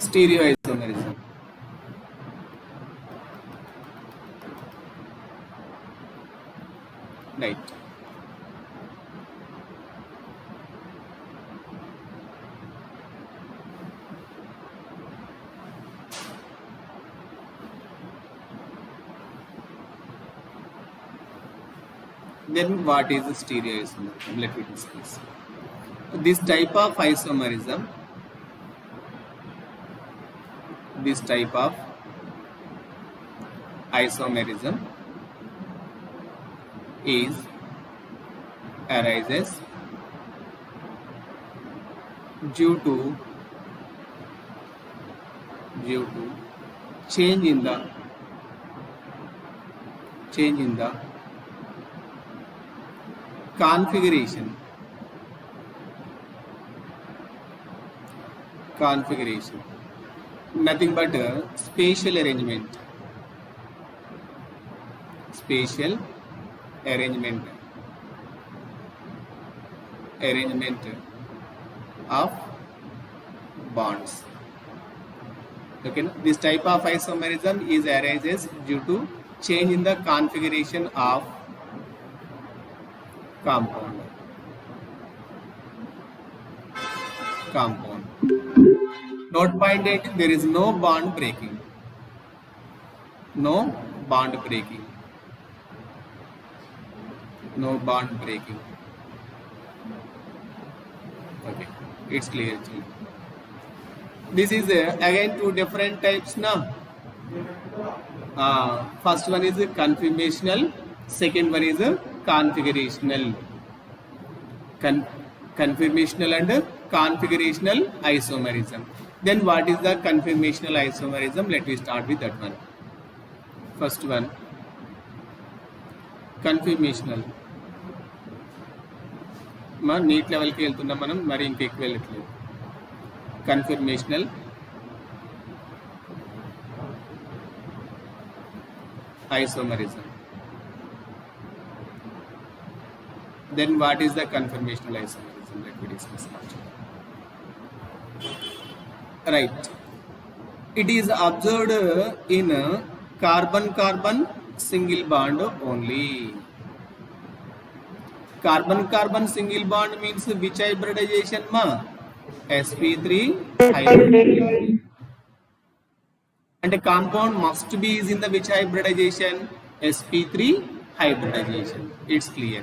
Stereoisomerism. Right. Then what is stereoisomerism? Let me discuss. This type of isomerism, arises due to change in the configuration nothing but spatial arrangement of bonds. Okay, this type of isomerism arises due to change in the configuration of compound. Note point 8, there is no bond breaking. Okay, it's clear. This is again two different types now. First one is conformational, second one is configurational. Conformational and configurational isomerism. Then what is the conformational isomerism? Let me start with that one. First one, conformational. మన neat లెవెల్కి వెళ్తున్నాం మనం, మరి ఇంకెక్కువ వెళ్ళట్లేదు. Conformational isomerism. Then what is the conformational isomerism? Let me discuss that. Right. It is observed in carbon-carbon single bond only. Carbon-carbon single bond means which hybridization ma? sp3 hybridization. And a compound must be is in the which hybridization? sp3 hybridization. It's clear.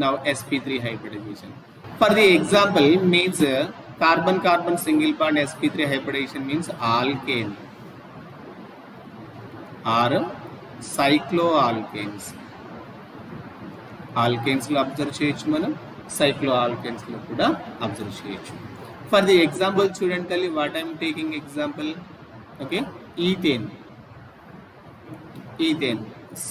Now sp3 hybridization. For the example means carbon-carbon single bond sp3 hybridization means alkane or cycloalkanes. Alkanes lo observe cheyochu manam, cycloalkanes lo kuda observe cheyochu. For the example student, what I am taking example, okay, ethane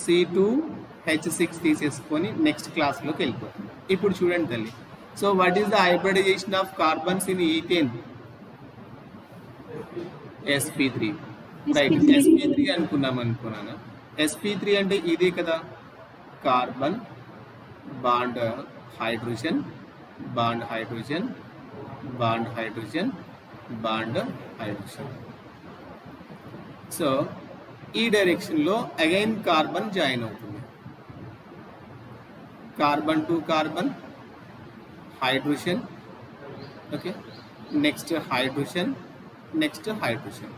C2H6 తీసేసుకొని next class లోకి వెళ్ళిపోతుంది. ఇప్పుడు చూడండి తల్లి, so what is the hybridization of carbons in ethane? sp3. Right, sp3 అనుకున్నాను. sp3 అంటే ఇదే కదా, carbon bond hydrogen bond hydrogen bond hydrogen bond hydrogen. So ఈ డైరెక్షన్ లో అగైన్ కార్బన్ జాయిన్ అవుతుంది. Carbon to carbon hydrogen, okay, next hydrogen, next hydrogen.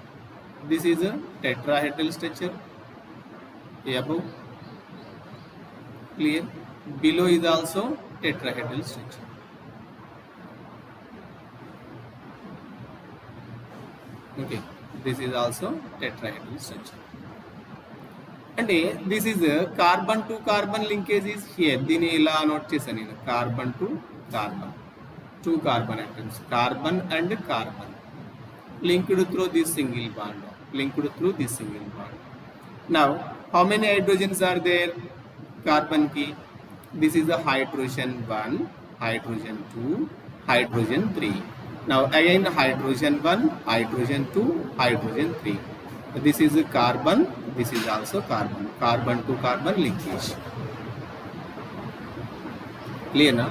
This is a tetrahedral structure. Above clear, below is also tetrahedral structure. Okay, this is also tetrahedral structure. అంటే this is carbon to carbon linkage is here. దీన్ని ఇలా note చేశాను నేను, carbon to carbon, two carbon atoms, carbon and carbon linked through this single bond. Now how many hydrogens are there? Carbon ki, this is a hydrogen 1, hydrogen 2, hydrogen 3. Now again hydrogen 1, hydrogen 2, hydrogen 3. This is a carbon, this is also carbon. Carbon to carbon linkage. Clear na?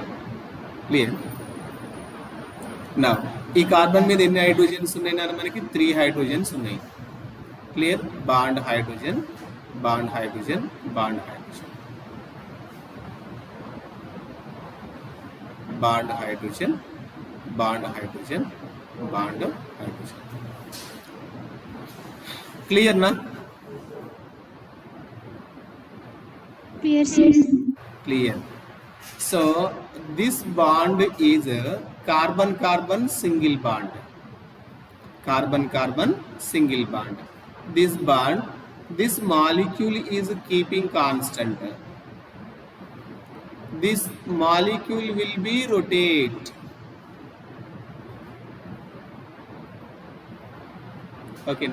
Clear. Now ఈ carbon మీద ఎన్ని hydrogens ఉన్నాయి? మనకి 3 hydrogens ఉన్నాయి. Clear, bond hydrogen bond hydrogen bond hydrogen bond hydrogen bond hydrogen bond hydrogen. Clear నా? Clear. So this bond is a carbon-carbon single bond. Carbon-carbon single bond. This bond, this molecule is keeping constant. This molecule will be rotate. Okay.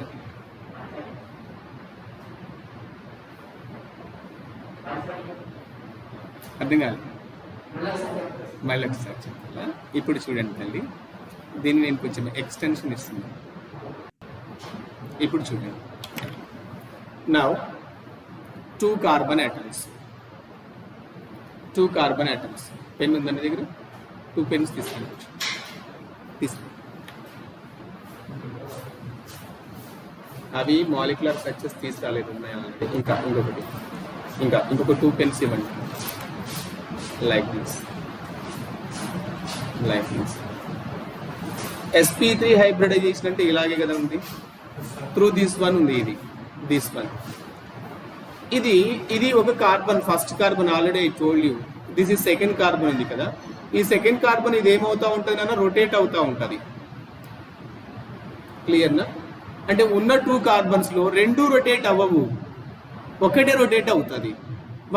అర్థం కాదు, మళ్ళీ ఒకసారి చెప్పాలా. ఇప్పుడు చూడండి తల్లి, దీన్ని నేను కొంచెం ఎక్స్టెన్షన్ ఇస్తున్నాను. ఇప్పుడు చూడండి, now 2 carbon atoms, 2 carbon atoms. Pen ఉందండి దగ్గర, 2 పెన్స్ తీసుకోండి. అవి మాలిక్యులర్ స్ట్రక్చర్స్ తీసుకురాలేదు, ఉన్నాయి ఆల్రెడీ. ఇంకొక 2 పెన్స్ ఇవ్వండి. లైక్ దిస్ sp3 హైబ్రిడైజేషన్ అంటే ఇలాగే కదా ఉంది. త్రూ దిస్ వన్ ఉంది, దిస్ వన్. ఇది ఒక carbon, first carbon. Already I told you this is second carbon ఉంది కదా. ఈ సెకండ్ కార్బన్ ఇది ఏమవుతా ఉంటుంది అన్న, రొటేట్ అవుతా ఉంటుంది. క్లియర్నా? అంటే ఉన్న 2 కార్బన్స్ లో 2 రొటేట్ అవ్వవు, ఒకటే రొటేట్ అవుతుంది.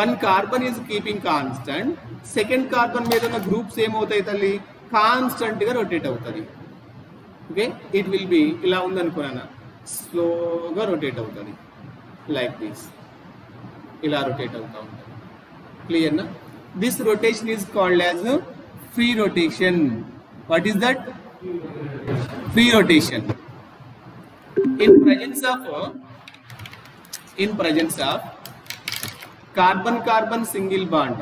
1 carbon is keeping constant, second carbon మీద ఉన్న గ్రూప్స్ ఏమవుతాయి తల్లి, కాన్స్టెంట్ గా రొటేట్ అవుతుంది. ఓకే, ఇట్ విల్ బి ఇలా ఉందనుకున్నా, స్లోగా రొటేట్ అవుతుంది. లైక్ దిస్, ఇలా రొటేట్ అవుతా ఉంటుంది. క్లియర్నా? This rotation is called as free rotation. What is that? Free rotation. In presence of carbon single bond,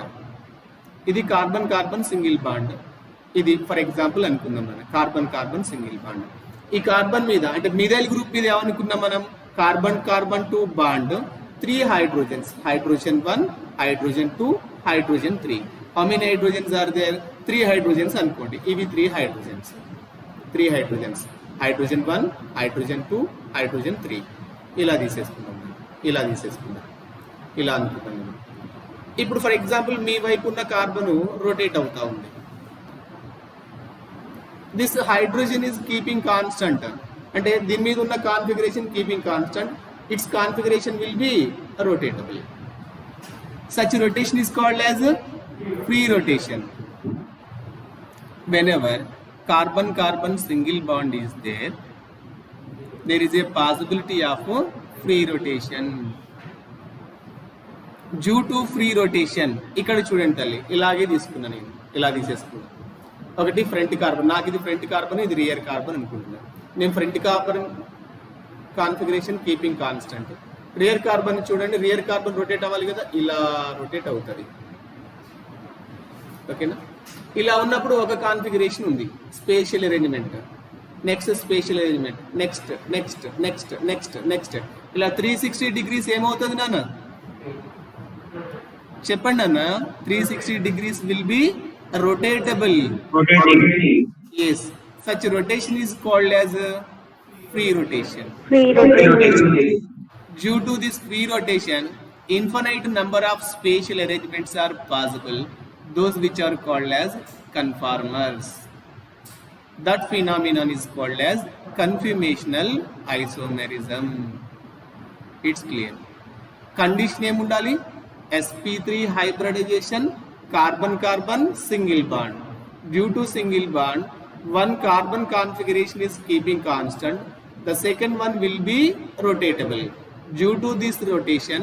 ఇది కార్బన్ సింగిల్ బాండ్. ఇది ఫర్ ఎగ్జాంపుల్ అనుకుందాం మనం, కార్బన్ సింగిల్ బాండ్. ఈ కార్బన్ మీద అంటే మిథైల్ గ్రూప్ మీద ఏమనుకున్నాం మనం, carbon 2 bond, 3 hydrogens, hydrogen 1, hydrogen 2, hydrogen 3. How many hydrogens are there? 3 hydrogens అనుకోండి. ఇవి 3 హైడ్రోజన్స్, హైడ్రోజన్ 1, హైడ్రోజన్ 2, హైడ్రోజన్ 3. ఇలా తీసేసుకుందాం, ఇలా అనుకుంటాం. ఇప్పుడు ఫర్ ఎగ్జాంపుల్ మీ వైపు ఉన్న కార్బన్ రొటేట్ అవుతా ఉంది. This hydrogen is keeping constant, అంటే దీని మీద ఉన్న configuration keeping constant. It's configuration will be rotatable. Such rotation is called as free rotation. Whenever carbon single bond is there is a possibility of free rotation. Due to free rotation, ఇక్కడ చూడండి తల్లి, ఇలాగే తీసుకున్నా నేను, ఇలా తీసేసుకున్నా. ఒకటి front carbon, నాకు ఇది ఫ్రంట్ కార్బన్, ఇది రియర్ కార్బన్ అనుకుంటున్నాను. నేను front carbon configuration keeping constant. Rear carbon చూడండి, రియర్ కార్బన్ రొటేట్ అవ్వాలి కదా, ఇలా రొటేట్ అవుతుంది. ఓకేనా? ఇలా ఉన్నప్పుడు ఒక కాన్ఫిగరేషన్ ఉంది, spatial arrangement, next spatial arrangement, next ఇలా 360 డిగ్రీస్ ఏమవుతుంది నాన్న? చెప్పండి అన్న. 360 degrees will be rotatable. Yes, such rotation is called as free rotation. Due to this free rotation, infinite number of spatial arrangements are possible, those which are called as conformers. That phenomenon is called as conformational isomerism. It's clear. Condition em undali, sp3 hybridization, carbon single bond. Due to single bond, one carbon configuration is keeping constant, the second one will be rotatable. Due to this rotation,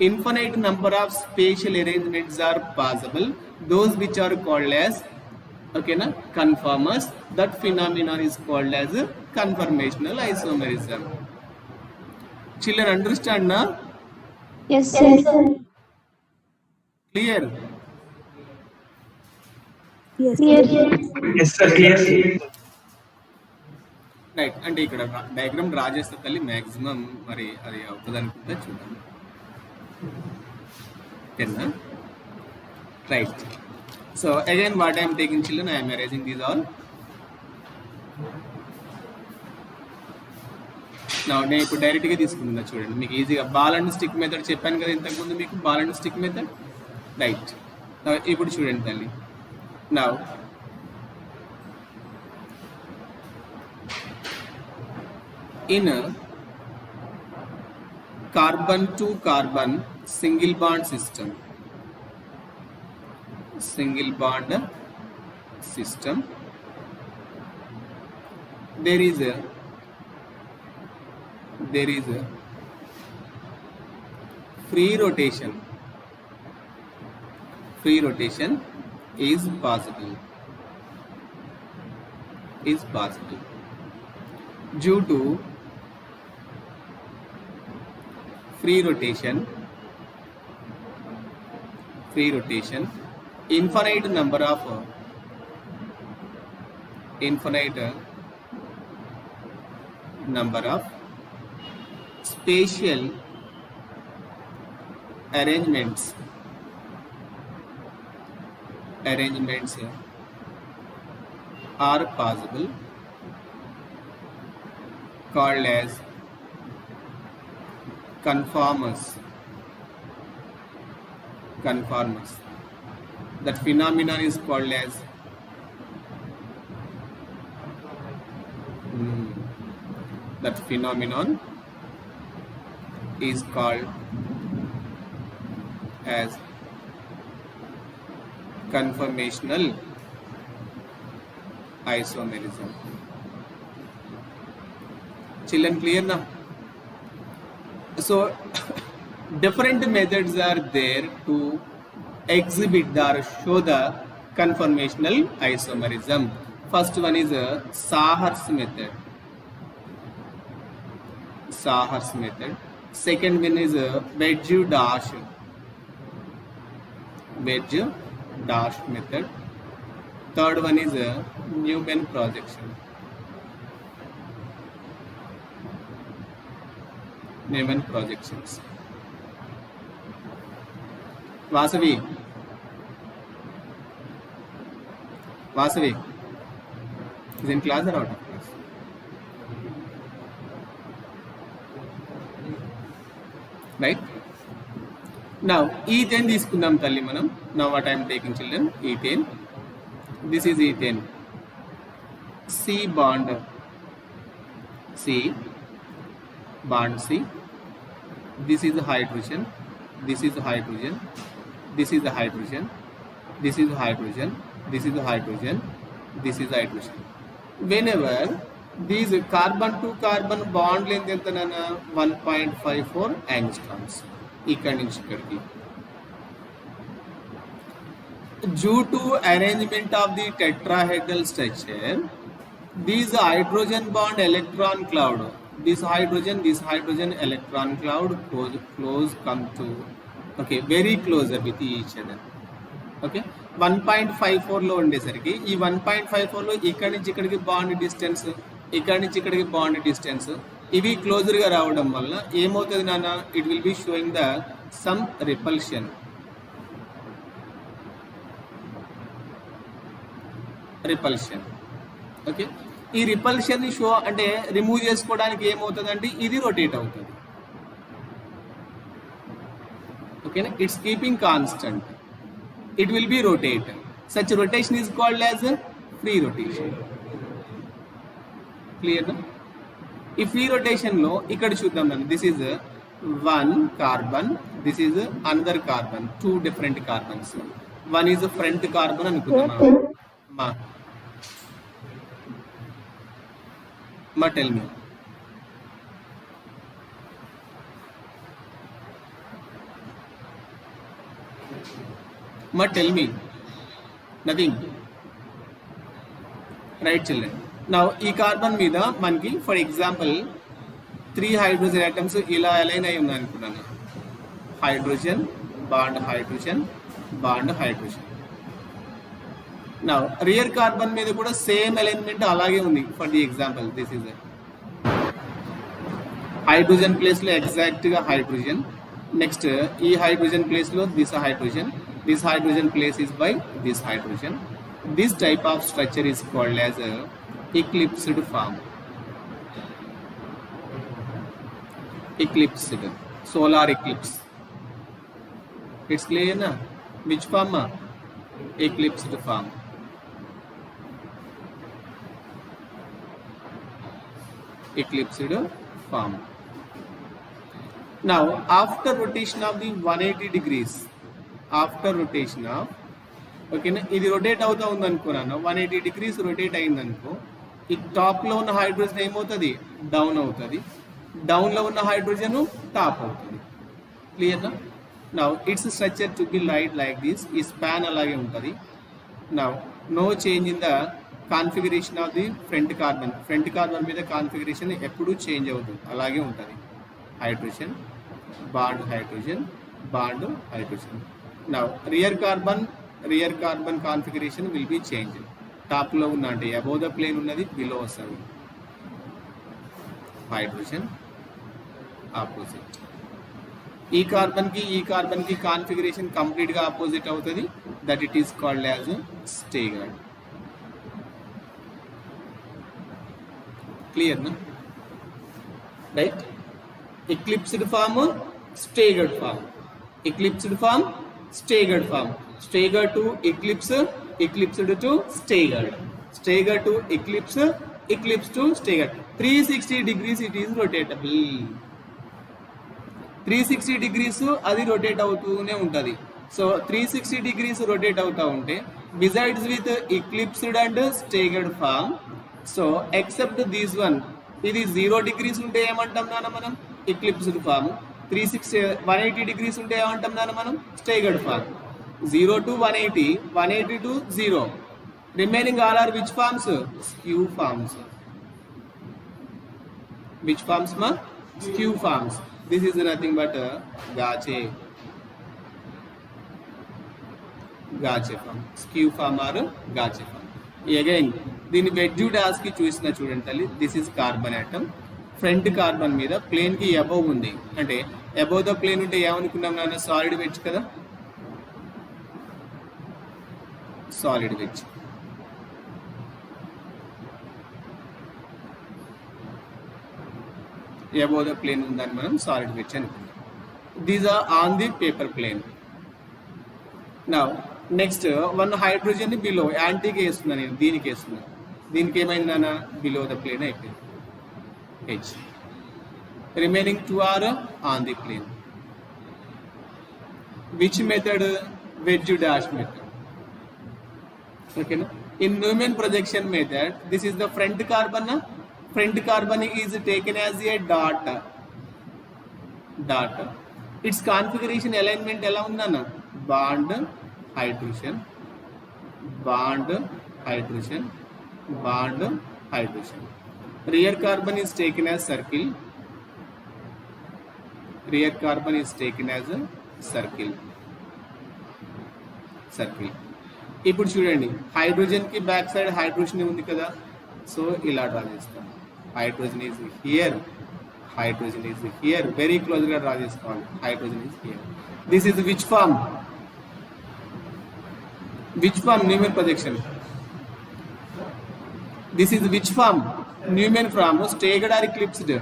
infinite number of spatial arrangements are possible, those which are called as conformers. That phenomenon is called as conformational isomerism. Children, understand na? Yes, sir. Clear? Yes, sir. Clear. Right. అంటే ఇక్కడ diagram draw చేస్తే తల్లి maximum మరి అది అవుతుంది అనుకుంటే చూద్దాం. ఓకేనా? Right. So again what I'm taking children, I'm arranging these all. నేను ఇప్పుడు డైరెక్ట్గా తీసుకుంటున్నా చూడండి, మీకు ఈజీగా. బాల్ అండ్ స్టిక్ మెథడ్ చెప్పాను కదా ఇంతకుముందు మీకు, ball and stick method. Right. ఇప్పుడు చూడండి తల్లి, now in a carbon to carbon single bond system, there is a free free rotation is possible. Due to free rotation, infinite number of spatial arrangements are possible, called as conformers. That phenomenon is called as conformational isomerism. Children, clear now? So different methods are there to exhibit or show the conformational isomerism. First one is Sahar's method. Second one is Wedge-Dash method. Third one is Newman projections. Vasavi, is in class or out of class? Right? Now ethane తీసుకుందాం తల్లి మనం. Now what I am taking, children? Ethane. This is ethane. C bond C. This is hydrogen. This is hydrogen. This is hydrogen. This is hydrogen. This is hydrogen. This is hydrogen. Whenever these carbon to carbon bond length ఎంత నానా 1.54 angstroms. ఇక్కడ నుంచి ఇక్కడికి. Due to arrangement of the tetrahedral structure, these hydrogen bond electron cloud, this hydrogen electron cloud close come to, okay, very closer with each other. Okay, 1.54 లో ఉండేసరికి ఈ 1.54 లో ఇక్కడి నుంచి ఇక్కడికి బాండ్ డిస్టెన్స్, ఇక్కడి నుంచి ఇక్కడికి బాండ్ డిస్టెన్స్ ఇవి క్లోజర్ గా రావడం వల్ల ఏమవుతుంది నాన్న, it will be showing the sum repulsion. Okay, ఈ రిపల్షన్ ని షో అంటే రిమూవ్ చేసుకోవడానికి ఏమవుతుంది అంటే ఇది రొటేట్ అవుతుంది. ఓకేనా, it's keeping constant, it will be rotate. Such rotation is called as a free rotation. Clear na? ఈ ఫ్రీ rotation లో ఇక్కడ చూద్దాం మనం, this is one carbon, this is another carbon, two different carbons. One is a front carbon అనుకుందాం మనం. మా tell me. Tell me. Nothing. Right, children. Now, ఈ carbon మీద మనకి ఫర్ ఎగ్జాంపుల్ 3 హైడ్రోజన్ ఆటమ్స్ ఇలా అలైన్ అయి ఉన్నాయి అనుకున్నాను. Hydrogen bond hydrogen bond hydrogen. Now rear carbon మీద కూడా సేమ్ అలైన్మెంట్ అలాగే ఉంది. For the example this is hydrogen place లో ఎగ్జాక్ట్ గా హైడ్రోజన్, నెక్స్ట్ ఈ హైడ్రోజన్ ప్లేస్ లో this hydrogen, this hydrogen place is by this hydrogen. This type of structure is called as a eclipsed form. Eclipsed, solar eclipse. It's clear na? Which form? Eclipsed form. Eclipsed form. Now, after rotation of the 180 degrees, after rotation of, ఓకేనా, ఇది rotate అవుతా ఉంది అనుకున్నాను, 180 degrees rotate అయింది అనుకో, ఈ top లో ఉన్న హైడ్రోజన్ ఏమవుతుంది, డౌన్ అవుతుంది, డౌన్ లో ఉన్న హైడ్రోజన్ టాప్ అవుతుంది. క్లియర్ నా? Now its structure to be like this. ఈ span అలాగే ఉంటుంది. Now no change in the configuration of the front carbon. Front carbon మీద configuration ఎప్పుడు చేంజ్ అవుతుంది, అలాగే ఉంటుంది. Hydrogen bond hydrogen bond hydrogen. Now rear carbon configuration will be changed. Top లో ఉన్న అంటే అబౌవ్ ద ప్లేన్ ఉన్నది బిలో వస్తుంది. Hydrogen opposite. ఈ కార్బన్ కి కాన్ఫిగరేషన్ కంప్లీట్ గా ఆపోజిట్ అవుతుంది. That it is called as staggered. Clear నా? Right. Eclipsed form, staggered form. Eclipsed form, staggered form. Staggered to eclipse, eclipsed to staggered. Staggered to eclipse, eclipse to staggered. 360 degrees it is rotatable. 360 degrees అది rotate అవుతూనే ఉంటుంది. So 360 degrees rotate అవుతూ ఉంటే besides with eclipsed and staggered form. So except these one, ఇది 0 degrees ఉంటే ఏమంటాం నాన్న మనం? Eclipsed form. 180 degrees ఉంటే ఏమంటాం నాన్న మనం? Staggered form. 0 to 180, 180 to 0. Remaining all are which forms? Skew forms. Which forms ma? Skew forms. This is nothing but Gauche form. Skew form or Gauche form. Again, దీని వెడ్జు DOS కి చూసిన చూడండి తల్లి. This is carbon atom. Front carbon మీద plane కి above ఉంది. అంటే above the plane ఉంటే ఏమనుకున్నాం నాన్న? సాలిడ్ వెడ్జ్ కదా. Solid wedge. above the plane ఉందని మనం సాలిడ్ వెడ్జ్ అనుకుంటాం. These are on the paper plane. Now next one hydrogen ని బిలో యాంటీకి వేస్తున్నాను నేను, దీనికి వేస్తున్నాను. దీనికి ఏమైంది నాన్న? బిలో ద ప్లేన్ అయిపోయింది. H. Remaining 2 are on the plane. Which method? Wedge dash method. ఓకేనా? In Neumann projection method this is the front carbon. Front carbon is taken as a dot. Its configuration alignment ఎలా ఉందన్న? Bond hydrogen, bond hydrogen, bond hydrogen. Rear carbon is taken as circle. Rear carbon is taken as a circle. ఇప్పుడు చూడండి, hydrogen కి back side hydrogen ఉంది కదా. So ఇలా draw చేస్తాం. Hydrogen is here, hydrogen is here. Very close గా draw చేసుకోవాలి. Hydrogen is here. This is which form? Which form? Newman projection. This is which form? Newman form. Staggered or eclipsed?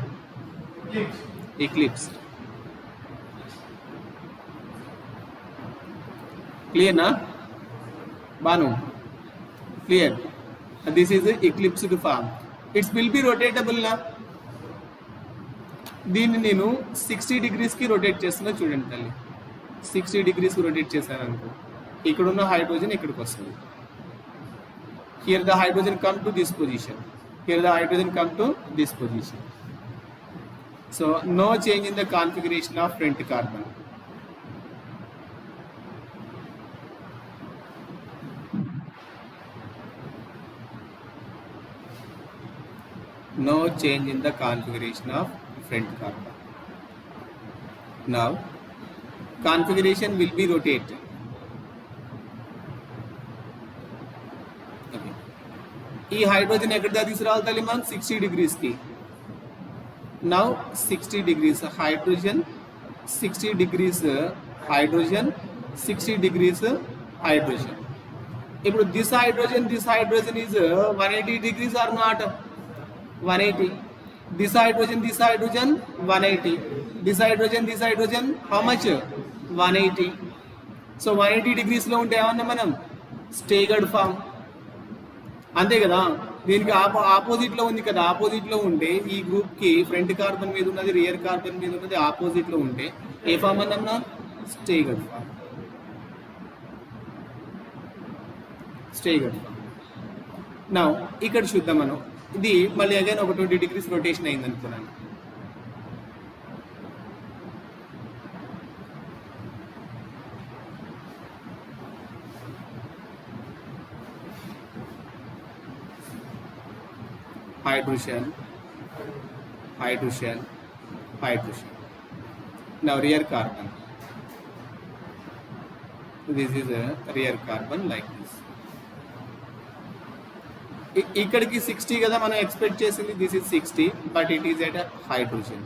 Eclipsed. Clear నా Banu? Clear. This is the eclipsed form. It will be rotatable na. దీన్ని నేను 60 degrees కి rotate చేస్తున్నా చూడండి తల్లి. 60 degrees కి rotate చేశాను అనుకో, ఇక్కడ ఉన్న హైడ్రోజన్ ఇక్కడికి వస్తుంది. Here the hydrogen come to this position. Here the hydrogen come to this position. So no change in the configuration of front carbon. No change in the configuration of front carbon. Now configuration will be rotated. Okay. ఈ hydrogen ఎక్కడ తీసుకురావాలి తల్లి మనం? 60 degrees కి. Now 60 degrees hydrogen, 60 degrees hydrogen, 60 degrees hydrogen. ఇప్పుడు this hydrogen is 180 degrees or not? 180. This hydrogen 180. This hydrogen how much? 180. So 180 degrees లో ఉంటే ఏమన్నా మనం? Staggered form. అంతే కదా. దీనికి ఆపోజిట్ లో ఉంది కదా. ఆపోజిట్ లో ఉంటే ఈ గ్రూప్ కి ఫ్రంట్ కార్బన్ మీద ఉన్నది, రియర్ కార్బన్ మీద ఉన్నది ఆపోజిట్ లో ఉంటే ఏ ఫార్మ్ అన్నా? స్టేగర్డ్ ఫార్మ్. Staggered form. నా ఇక్కడ చూద్దాం మనం. ఇది మళ్ళీ అగైన్ ఒక 20 degrees రొటేషన్ అయింది అనుకున్నాను. hydrogen, hydrogen, hydrogen. Now rear carbon. This is a rear carbon like this. ఇక్కడికి 60 కదా మనం ఎక్స్పెక్ట్ చేసింది. This is 60 but it is at hydrogen.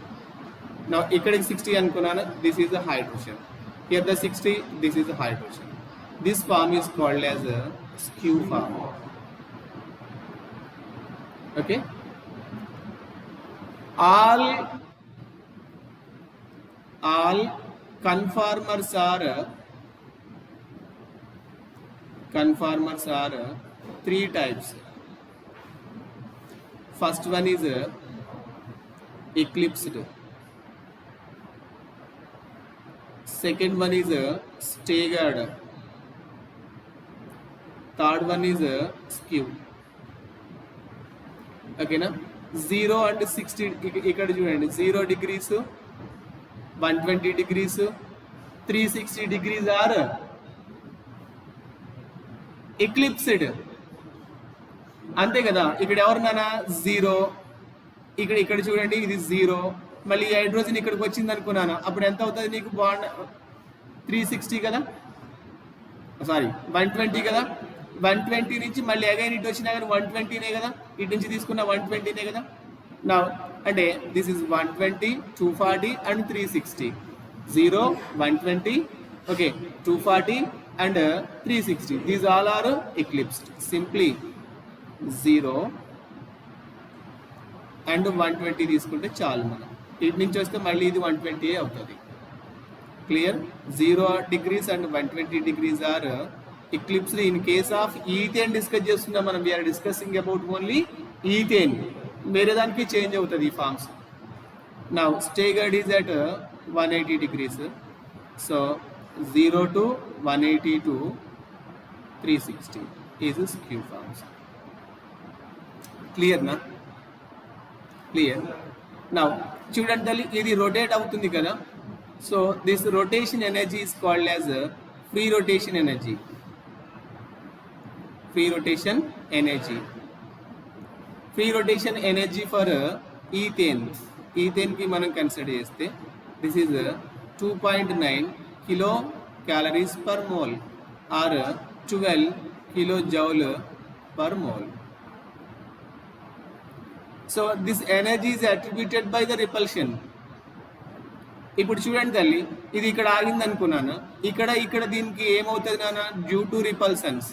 నా ఇక్కడికి 60 అనుకున్నాను. This is the hydrogen. Here the 60, this is the hydrogen. This form is called as skew form. Okay, all conformers are three types. First one is eclipsed. Second one is staggered. Third one is skew. Okay na? 0 and 60 ఇక్కడ చూడండి. 0 degrees, 120 degrees, 360 degrees are eclipsed. అంతే కదా. ఇక్కడ ఎవరినానా 0, ఇక్కడ చూడండి ఇది 0. మళ్ళీ hydrogen ఇక్కడికి వచ్చింది అనుకున్నాను. అప్పుడు ఎంత అవుతుంది నీకు బాండ్? 360 కదా, సారీ 120 కదా. 120 నుంచి మళ్ళీ అగైన్ ఇటు వచ్చినా కానీ 120నే కదా. ఇటు నుంచి తీసుకున్న 120నే కదా. నా అంటే this is 120, 240 and 360. 0, 120, okay, 240 and 360. These all are eclipsed. Simply 0 and 120 తీసుకుంటే చాలు. మనం ఇటు నుంచి వస్తే మళ్ళీ ఇది 120 అవుతుంది. Clear? 0 degrees and 120 degrees are eclipsed. In case of ethane discuss చేస్తున్నాం మనం. We're discussing about only ethane. వేరే దానికి చేంజ్ అవుతుంది ఈ forms. Now staggered is at 180 degrees. So 0 to 180 to 360 is skew forms. Clear na? Clear. Now చూడండి, ఇది rotate అవుతుంది కదా. So this rotation energy is called as free rotation energy. Free rotation energy. Free rotation energy for ethane. Ethane కి మనం consider చేస్తే this is 2.9 kilo calories per mole or 12 kilojoule per mole. So this energy is attributed by the repulsion. ఇప్పుడు చూడండి తల్లి, ఇది ఇక్కడ ఆగింది అనుకున్నాను. ఇక్కడ దీనికి ఏమవుతుంది నాన్న? Due to repulsions.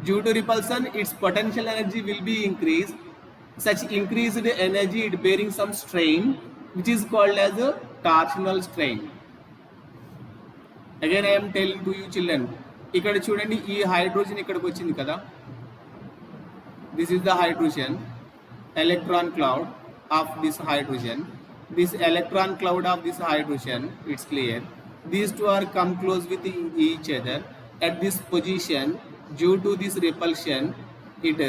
Due to repulsion, its potential energy will be increased. Such increased energy it bearing some strain, which is called as a torsional strain. Again I am telling to you children, ఇక్కడ చూడండి, ఈ hydrogen ఇక్కడికి వచ్చింది కదా. This is the hydrogen, electron cloud of this hydrogen. This electron cloud of this hydrogen, it's clear. These two are come close with each other at this position. Due to this repulsion, it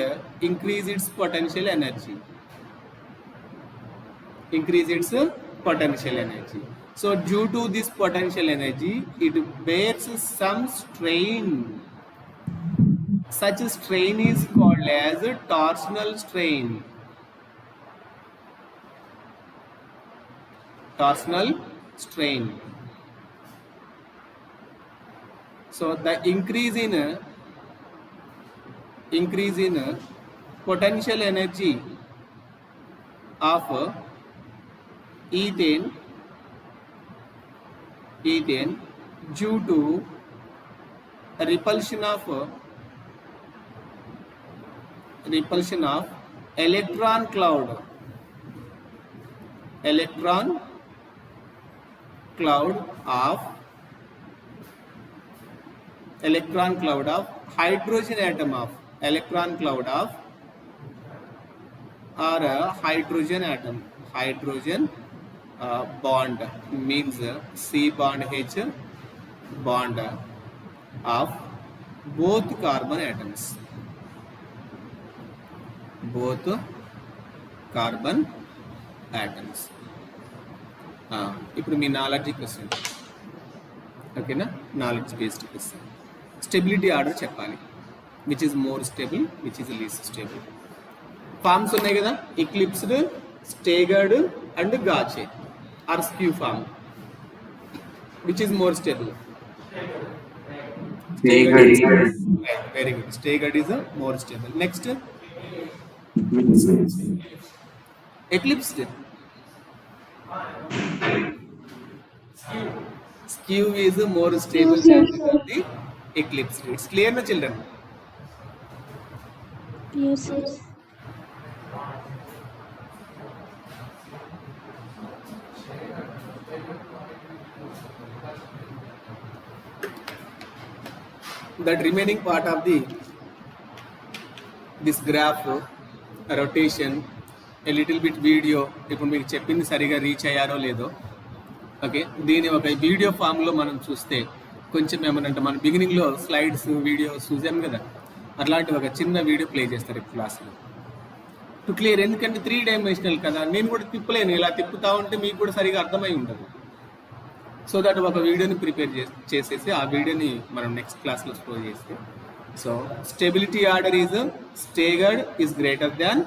increase its potential energy. Increase its potential energy. So due to this potential energy, it bears some strain. Such strain is called as torsional strain. Torsional strain. So the increase in potential energy of ethane due to repulsion of electron cloud of hydrogen atom of electron cloud of or hydrogen atom. Hydrogen bond means C bond H bond of both carbon atoms. Both carbon atoms. ఇప్పుడు మీ knowledge question, ఓకేనా? Knowledge based question. Stability order చెప్పాలి. Which is more stable, which is least stable. Forms ఉన్నాయి కదా, eclipsed, staggered and gauche or skew form. Which is more stable? Staggered. Very good. Staggered is more stable. Next, eclipsed. Skew is more stable than the eclipsed. It's clear, na children? Yes, sir. That remaining part of this graph, rotation, a little bit video, ఇప్పుడు మీకు చెప్పింది సరిగా reach అయ్యారో లేదో. Okay, దీని ఒక video ఫామ్లో మనం చూస్తే కొంచెం ఏమనంటే మన బిగినింగ్లో స్లైడ్స్ వీడియోస్ చూసాం కదా, అట్లాంటి ఒక చిన్న వీడియో ప్లే చేస్తారు క్లాస్లో టు క్లియర్. ఎందుకంటే 3 డైమెన్షనల్ కదా, నేను కూడా తిప్పలేను, ఇలా తిప్పుతా ఉంటే మీకు కూడా సరిగా అర్థమై ఉండదు. సో దట్ ఒక వీడియోని ప్రిపేర్ చేసేసి ఆ వీడియోని మనం నెక్స్ట్ క్లాస్లో స్టోర్ చేస్తే. So stability order is staggered is greater than,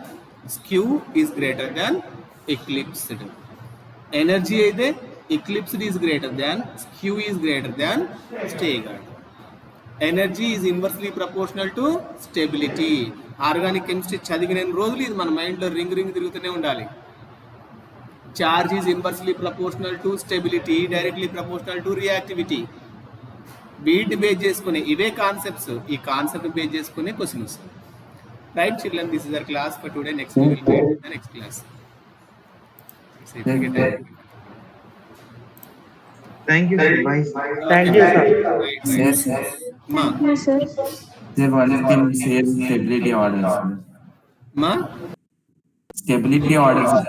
skew is greater than eclipsed. Energy అయితే eclipsed is greater than, skew is greater than staggered. Energy is inversely proportional to stability. Organic chemistry చదివిన రోజులు ఇది మన మైండ్లో ring తిరుగుతూనే ఉండాలి. Charge is inversely proportional to stability, directly proportional to reactivity. వీటిని base చేసుకునే ఇవే కాన్సెప్ట్స్, ఈ కాన్సెప్ట్ బేస్ చేసుకునే questions. Right children, this is our class for today. Next we will meet in the next class. Thank you, sir. Bye. Thank you, sir. Yes, sir. Ma, Thank you, sir. Sir, one thing, say stability orders. ma, Stability orders, sir.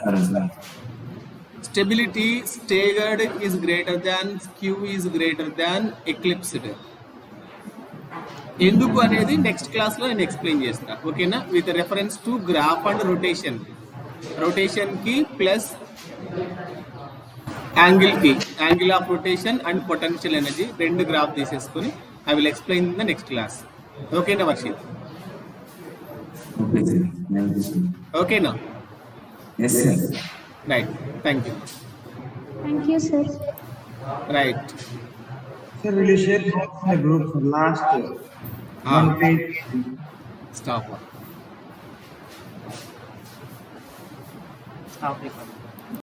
stability staggered is greater than, skew is greater than eclipsed. ఎందుకు అనేది next క్లాస్లో నేను explain చేస్తాను, ఓకేనా? With reference to graph and rotation. రొటేషన్కి plus angle of rotation and potential energy రెండు graph తీసేసుకొని I will explain in the next class. ఓకేనా Varshith? Okay, sir. Thank you, sir. ఓకేనా? Yes, sir. Right, thank you. Thank you, sir. Right, Sir, will you share notes in the group for last one page? Stop. Stop recording.